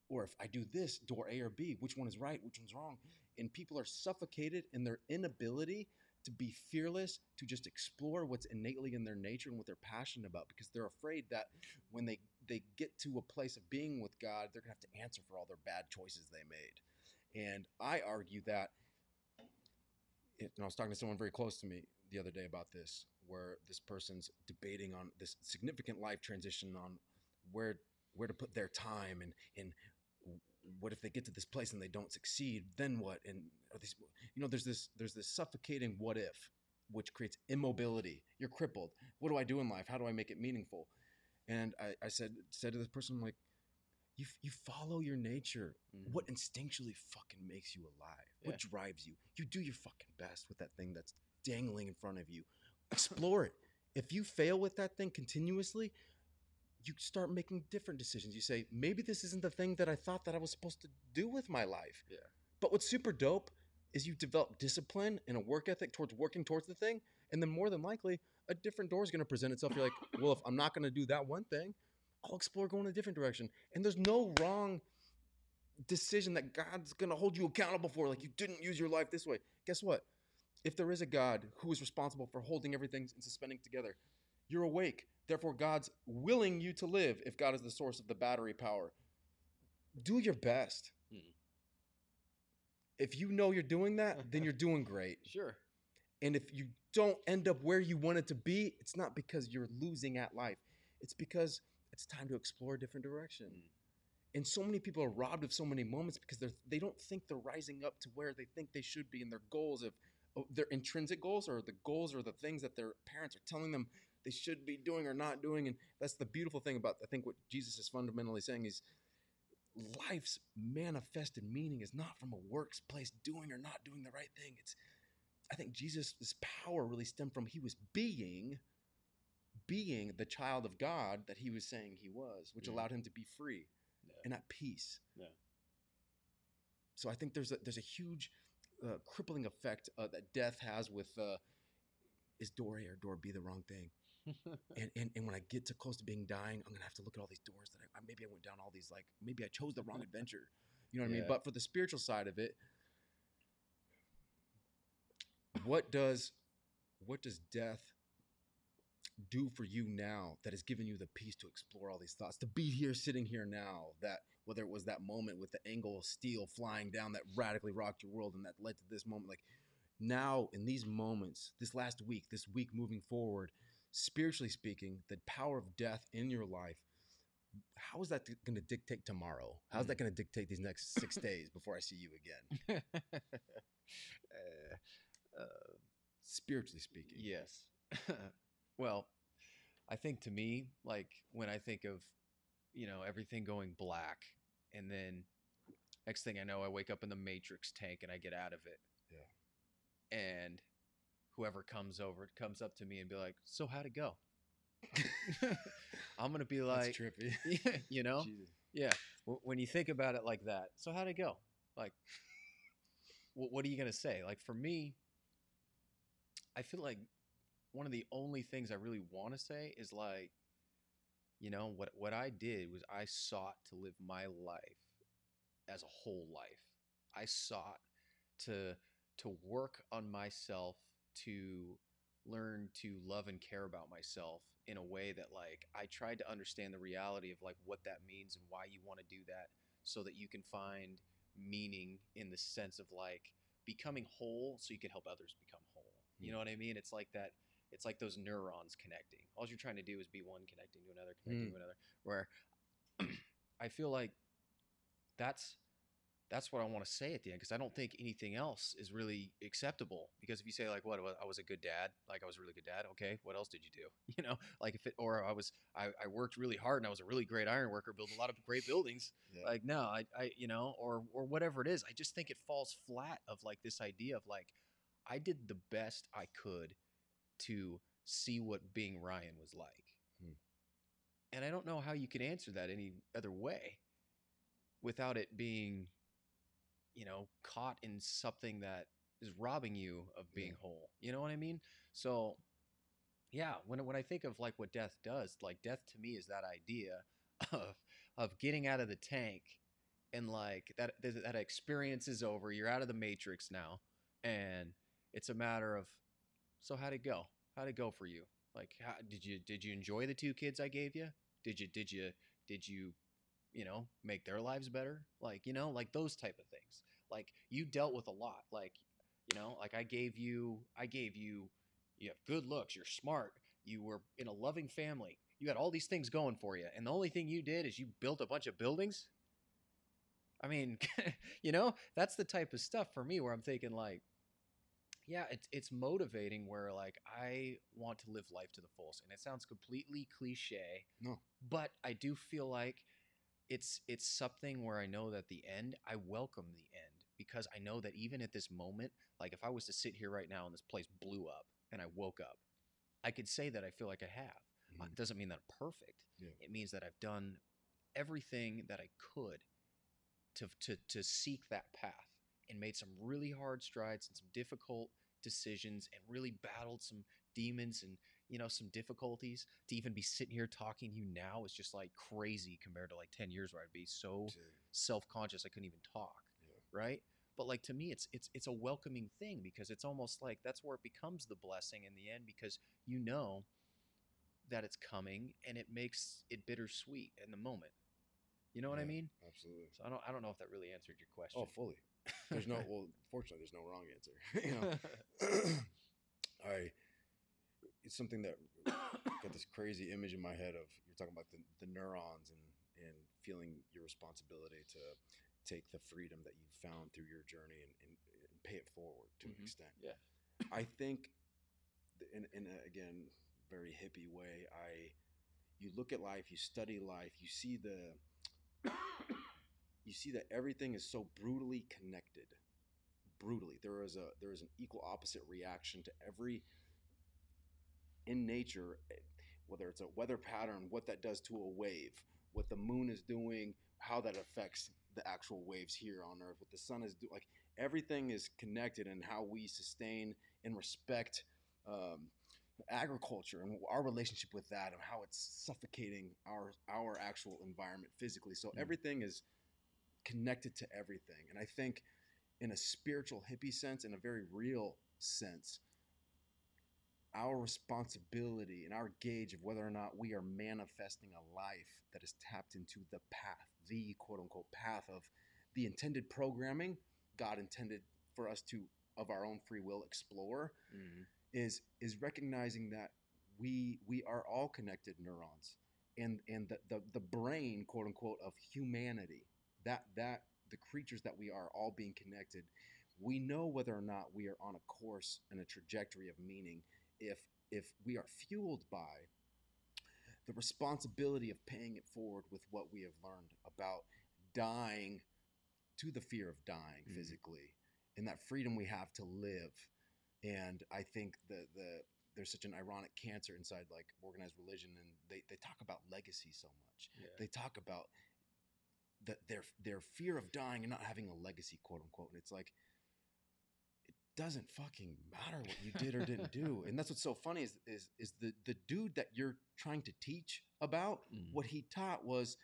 Or if I do this, door A or B, which one is right, which one's wrong? And people are suffocated in their inability to be fearless, to just explore what's innately in their nature and what they're passionate about, because they're afraid that when they get to a place of being with God, they're going to have to answer for all their bad choices they made. And I argue that I was talking to someone very close to me the other day about this, where this person's debating on this significant life transition on where where to put their time, and what if they get to this place and they don't succeed, then what? And these, there's this suffocating what if, which creates immobility. You're crippled. What do I do in life? How do I make it meaningful? And I said to this person, I'm like, you follow your nature. Mm-hmm. What instinctually fucking makes you alive? What drives you? You do your fucking best with that thing that's dangling in front of you. Explore it. If you fail with that thing continuously, you start making different decisions. You say, maybe this isn't the thing that I thought that I was supposed to do with my life. Yeah. But what's super dope is you develop discipline and a work ethic towards working towards the thing. And then more than likely, a different door is going to present itself. You're like, well, if I'm not going to do that one thing, I'll explore going a different direction. And there's no wrong decision that God's going to hold you accountable for. Like, you didn't use your life this way. Guess what? If there is a God who is responsible for holding everything and suspending together, you're awake. Therefore, God's willing you to live if God is the source of the battery power. Do your best. If you know you're doing that, then you're doing great. Sure. And if you don't end up where you wanted to be, it's not because you're losing at life. It's because it's time to explore a different direction. And so many people are robbed of so many moments because they don't think they're rising up to where they think they should be, and their goals of their intrinsic goals, or the goals or the things that their parents are telling them they should be doing or not doing. And that's the beautiful thing about, I think, what Jesus is fundamentally saying is life's manifested meaning is not from a works place doing or not doing the right thing. I think Jesus' power really stemmed from he was being the child of God that he was saying he was, which allowed him to be free and at peace. Yeah. So I think there's a huge crippling effect that death has with is door A or door B the wrong thing? and when I get too close to being dying, I'm gonna have to look at all these doors that maybe I went down all these, like maybe I chose the wrong adventure. You know what I mean? But for the spiritual side of it, what does death do for you now that has given you the peace to explore all these thoughts, to be here, sitting here now, that whether it was that moment with the angle of steel flying down that radically rocked your world and that led to this moment, like now in these moments, this last week, this week moving forward, spiritually speaking, the power of death in your life, how is that going to dictate tomorrow? How's that going to dictate these next 6 days before I see you again? Spiritually speaking. Yes. Well, I think to me, like when I think of, everything going black, and then next thing I know, I wake up in the Matrix tank and I get out of it. Yeah. And whoever comes up to me and be like, so how'd it go? I'm going to be like, that's trippy. Jesus. Yeah. When you think about it like that, so how'd it go? Like, what are you going to say? Like for me, I feel like one of the only things I really want to say is like, what I did was I sought to live my life as a whole life. I sought to work on myself, to learn to love and care about myself in a way that like I tried to understand the reality of like what that means and why you want to do that, so that you can find meaning in the sense of like becoming whole so you can help others become whole. You know what I mean? It's like that. It's like those neurons connecting. All you're trying to do is be one connecting to another, connecting to another. Where I feel like that's what I want to say at the end, because I don't think anything else is really acceptable. Because if you say like, "What? I was a good dad. Like I was a really good dad." Okay, what else did you do? Like or I worked really hard and I was a really great iron worker, built a lot of great buildings. Yeah. Like no, I or whatever it is. I just think it falls flat of like this idea of like I did the best I could to see what being Ryan was like. And I don't know how you can answer that any other way without it being, caught in something that is robbing you of being whole. You know what I mean? So yeah, when I think of like what death does, like death to me is that idea of getting out of the tank, and like that experience is over. You're out of the Matrix now, and it's a matter of, so how'd it go? How'd it go for you? Like, how, did you enjoy the 2 kids I gave you? Did you make their lives better? Like, like those type of things. Like you dealt with a lot. Like, You know, like I gave you you have good looks, you're smart, you were in a loving family, you had all these things going for you, and the only thing you did is you built a bunch of buildings. I mean, that's the type of stuff for me where I'm thinking like, yeah, it's motivating where like I want to live life to the fullest, and it sounds completely cliche, No. but I do feel like it's something where I know that the end, I welcome the end because I know that even at this moment, like if I was to sit here right now and this place blew up and I woke up, I could say that I feel like I have. It doesn't mean that I'm perfect. Yeah. It means that I've done everything that I could to seek that path and made some really hard strides and some difficult decisions and really battled some demons and some difficulties. To even be sitting here talking to you now is just like crazy compared to like 10 years where I'd be so self-conscious I couldn't even talk. Yeah. Right. But like to me it's a welcoming thing because it's almost like that's where it becomes the blessing in the end because you know that it's coming and it makes it bittersweet in the moment. You know what I Yeah, mean? absolutely. So I don't know if that really answered your question. Oh, fully. There's no well, fortunately, there's no wrong answer. I it's something that got this crazy image in my head of you're talking about the neurons and feeling your responsibility to take the freedom that you found through your journey and pay it forward to an extent. Yeah. I think in a, again very hippie way, I you look at life, you study life, you see that everything is so brutally connected. Brutally, there is an equal opposite reaction to every in nature, whether it's a weather pattern, what that does to a wave, what the moon is doing, how that affects the actual waves here on Earth, what the sun is doing. Like everything is connected, and how we sustain and respect um, agriculture and our relationship with that, and how it's suffocating our actual environment physically. So everything is connected to everything, and I think in a spiritual hippie sense, in a very real sense, our responsibility and our gauge of whether or not we are manifesting a life that is tapped into the path, the quote unquote path of the intended programming God intended for us to, of our own free will, explore, is recognizing that we are all connected neurons, and the brain, quote unquote, of humanity, that the creatures that we are all being connected. We know whether or not we are on a course and a trajectory of meaning if we are fueled by the responsibility of paying it forward with what we have learned about dying to the fear of dying physically, and that freedom we have to live. And I think there's such an ironic cancer inside like organized religion, and they talk about legacy so much. Yeah. They talk about their fear of dying and not having a legacy, quote unquote. And it's like, doesn't fucking matter what you did or didn't do. And that's what's so funny is the dude that you're trying to teach about, what he taught was,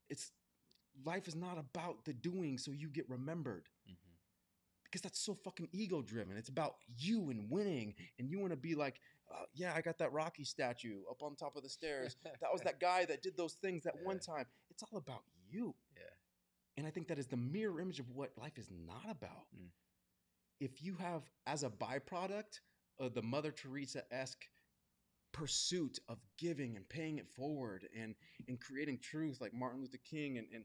it's life is not about the doing so you get remembered. Because that's so fucking ego driven. It's about you and winning, and you want to be like, yeah, I got that Rocky statue up on top of the stairs. That was that guy that did those things that one time. It's all about you. Yeah. And I think that is the mirror image of what life is not about. If you have, as a byproduct of the Mother Teresa-esque pursuit of giving and paying it forward and creating truth like Martin Luther King, and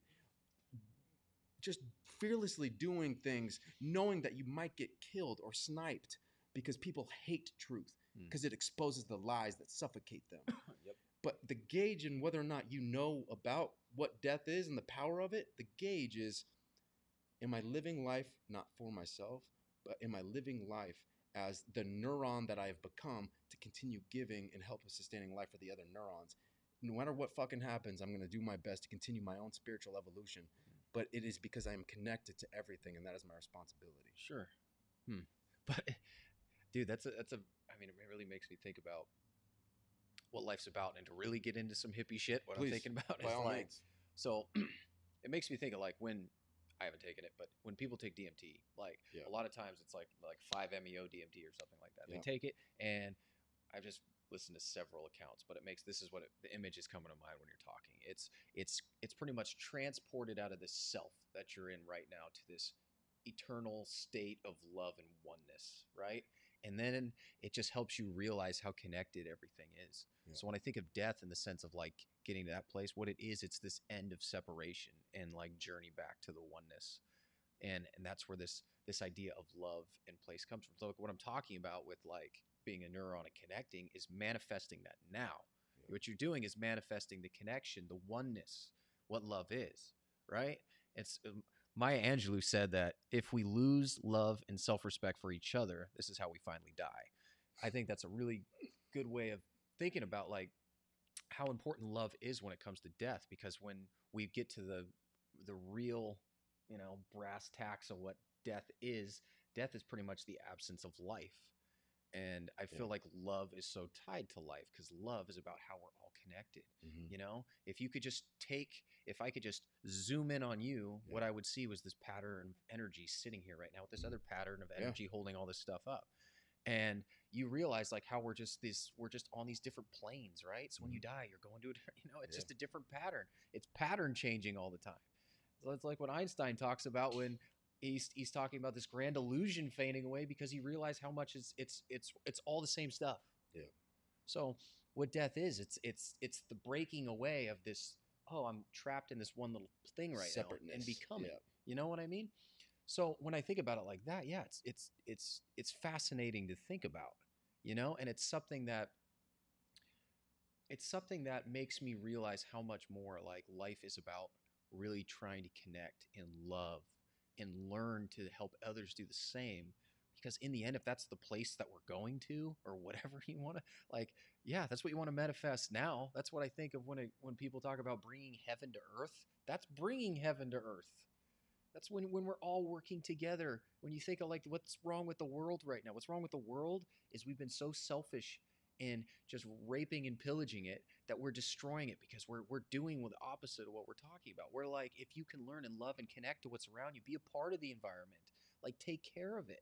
just fearlessly doing things, knowing that you might get killed or sniped because people hate truth because it exposes the lies that suffocate them. Yep. But the gauge in whether or not you know about what death is and the power of it, the gauge is, am I living life not for myself, but am I living life as the neuron that I have become to continue giving and help with sustaining life for the other neurons? No matter what fucking happens, I'm going to do my best to continue my own spiritual evolution. But it is because I am connected to everything, and that is my responsibility. Sure. But dude, that's a I mean, it really makes me think about what life's about, and to really get into some hippie shit, what Please, I'm thinking about by is all like, means. so it makes me think of like when I haven't taken it, but when people take DMT, like a lot of times it's like 5-MeO DMT or something like that. They take it, and I've just listened to several accounts, but this is what the image is coming to mind when you're talking. It's pretty much transported out of this self that you're in right now to this eternal state of love and oneness, right? And then it just helps you realize how connected everything is. Yeah. So when I think of death in the sense of like getting to that place, what it is, it's this end of separation and like journey back to the oneness. And that's where this idea of love and place comes from. So like what I'm talking about with like being a neuron and connecting is manifesting that now. Yeah. What you're doing is manifesting the connection, the oneness, what love is, right? It's Maya Angelou said that if we lose love and self-respect for each other, this is how we finally die. I think that's a really good way of thinking about like how important love is when it comes to death, because when we get to the real, brass tacks of what death is pretty much the absence of life. And I feel like love is so tied to life because love is about how we're all connected. If you could just if I could just zoom in on you, what I would see was this pattern of energy sitting here right now with this other pattern of energy holding all this stuff up. And you realize like how we're just on these different planes, right? So when you die, you're going to it, it's just a different pattern. It's pattern changing all the time. So it's like what Einstein talks about when he's talking about this grand illusion fading away because he realized how much it's all the same stuff. Yeah. So what death is, it's the breaking away of this, oh, I'm trapped in this one little thing right now and becoming. Yeah. You know what I mean? So when I think about it like that, yeah, it's fascinating to think about, and it's something that makes me realize how much more like life is about really trying to connect and love and learn to help others do the same. Because in the end, if that's the place that we're going to, or whatever you want to, like, yeah, that's what you want to manifest now. That's what I think of when people talk about bringing heaven to earth. That's bringing heaven to earth. That's when we're all working together. When you think of like what's wrong with the world right now, what's wrong with the world is we've been so selfish in just raping and pillaging it that we're destroying it because we're doing the opposite of what we're talking about. We're like, if you can learn and love and connect to what's around you, be a part of the environment, like take care of it.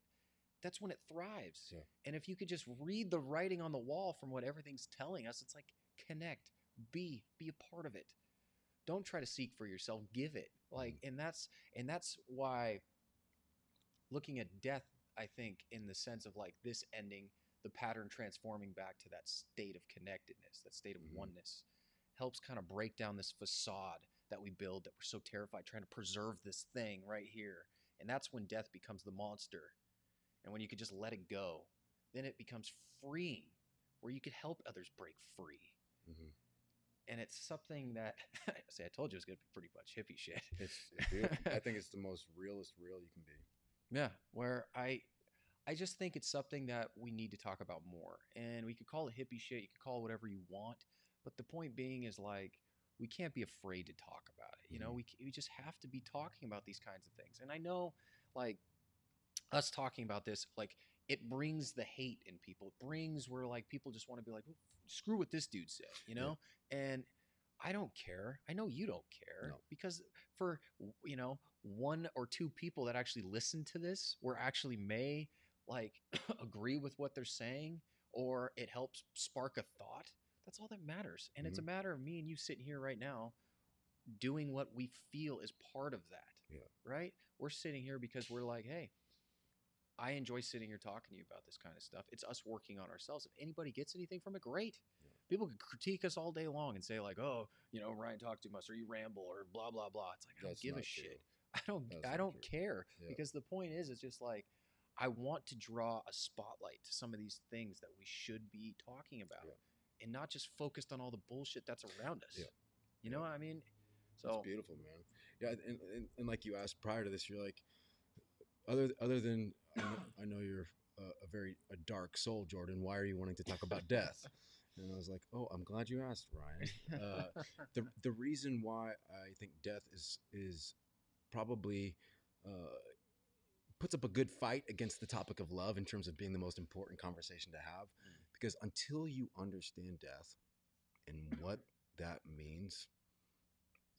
That's when it thrives. Yeah. And if you could just read the writing on the wall from what everything's telling us, it's like connect, be a part of it. Don't try to seek for yourself, give it. Like, and that's why looking at death, I think, in the sense of like this ending, the pattern transforming back to that state of connectedness, that state of oneness, helps kind of break down this facade that we build, that we're so terrified trying to preserve this thing right here. And that's when death becomes the monster. And when you could just let it go, then it becomes freeing, where you could help others break free. Mm-hmm. And it's something that, see, I told you it was going to be pretty much hippie shit. It's beautiful. I think it's the most realist real you can be. Yeah, where I just think it's something that we need to talk about more. And we could call it hippie shit. You could call it whatever you want. But the point being is like, we can't be afraid to talk about it. We just have to be talking about these kinds of things. And I know like us talking about this, like it brings the hate in people. It brings where like people just want to be like, oh, screw what this dude said, Yeah. And I don't care. I know you don't care. No. Because for, one or two people that actually listen to this, or actually may like agree with what they're saying, or it helps spark a thought, that's all that matters. And it's a matter of me and you sitting here right now doing what we feel is part of that. Yeah. Right? We're sitting here because we're like, hey, I enjoy sitting here talking to you about this kind of stuff. It's us working on ourselves. If anybody gets anything from it, great. Yeah. People can critique us all day long and say like, oh, Ryan talks too much, or you ramble, or blah, blah, blah. It's like, I don't give a shit. I don't care. Yeah. Because the point is, it's just like, I want to draw a spotlight to some of these things that we should be talking about, and not just focused on all the bullshit that's around us. Yeah. You know what I mean? So that's beautiful, man. Yeah. And like you asked prior to this, you're like, other than I know you're a dark soul, Jordan. Why are you wanting to talk about death? And I was like, oh, I'm glad you asked, Ryan. The reason why I think death is probably puts up a good fight against the topic of love in terms of being the most important conversation to have, because until you understand death and what that means,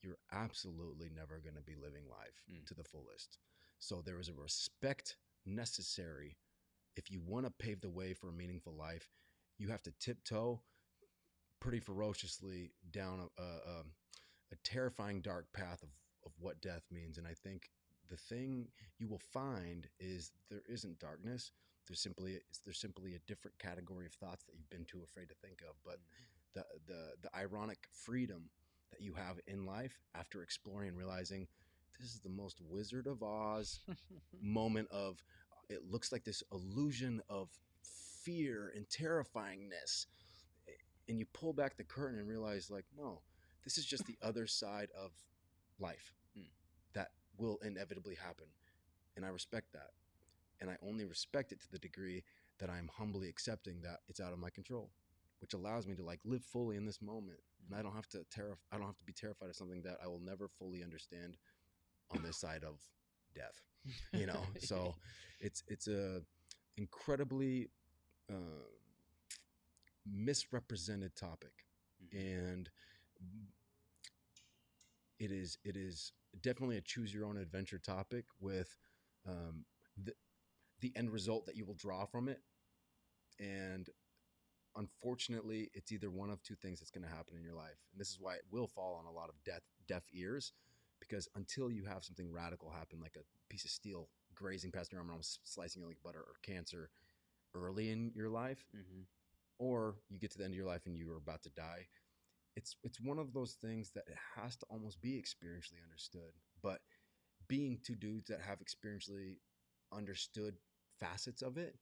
you're absolutely never going to be living life to the fullest. So there is a respect necessary. If you want to pave the way for a meaningful life, you have to tiptoe pretty ferociously down a terrifying dark path of what death means. And I think the thing you will find is there isn't darkness. There's simply a different category of thoughts that you've been too afraid to think of. But the ironic freedom that you have in life after exploring and realizing this is the most Wizard of Oz moment of it looks like this illusion of fear and terrifyingness, and you pull back the curtain and realize like, no, this is just the other side of life that will inevitably happen, and I respect that, and I only respect it to the degree that I'm humbly accepting that it's out of my control, which allows me to like live fully in this moment, and I don't have to be terrified of something that I will never fully understand on this side of death, so it's a incredibly misrepresented topic, and it is definitely a choose your own adventure topic with the end result that you will draw from it, and unfortunately it's either one of two things that's going to happen in your life, and this is why it will fall on a lot of deaf ears, because until you have something radical happen, like a piece of steel grazing past your arm and almost slicing you like butter, or cancer early in your life, or you get to the end of your life and you are about to die, it's one of those things that it has to almost be experientially understood. But being two dudes that have experientially understood facets of it,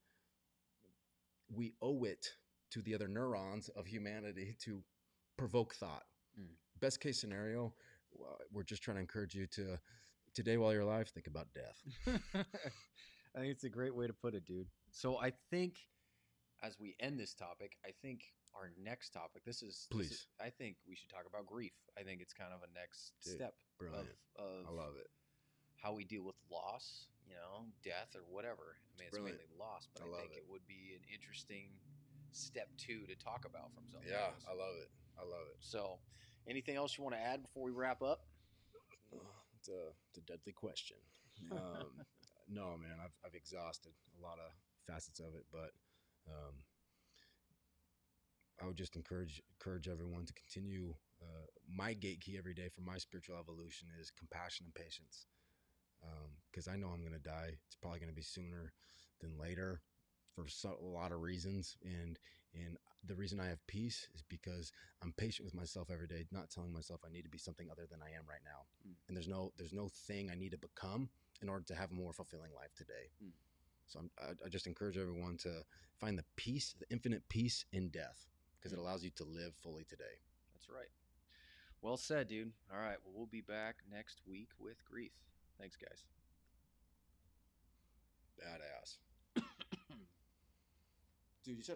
we owe it to the other neurons of humanity to provoke thought. Best case scenario, we're just trying to encourage you to today, while you're alive, think about death. I think it's a great way to put it, dude. So I think as we end this topic, I think our next topic, Please. I think we should talk about grief. I think it's kind of a next Dude, step brilliant. of I love it. how we deal with loss, death or whatever. I mean, it's brilliant. mainly loss, but I think it would be an interesting step 2 to talk about from something. Yeah, like this. I love it. I love it. So, anything else you want to add before we wrap up? It's a deadly question. No, man, I've exhausted a lot of facets of it, but I would just encourage everyone to continue. My gate key every day for my spiritual evolution is compassion and patience, because I know I'm going to die. It's probably going to be sooner than later for a lot of reasons, and the reason I have peace is because I'm patient with myself every day, not telling myself I need to be something other than I am right now. And there's no thing I need to become in order to have a more fulfilling life today. So I just encourage everyone to find the peace, the infinite peace in death, because it allows you to live fully today. That's right. Well said, dude. All right. Well, we'll be back next week with grief. Thanks, guys. Badass. Dude, you said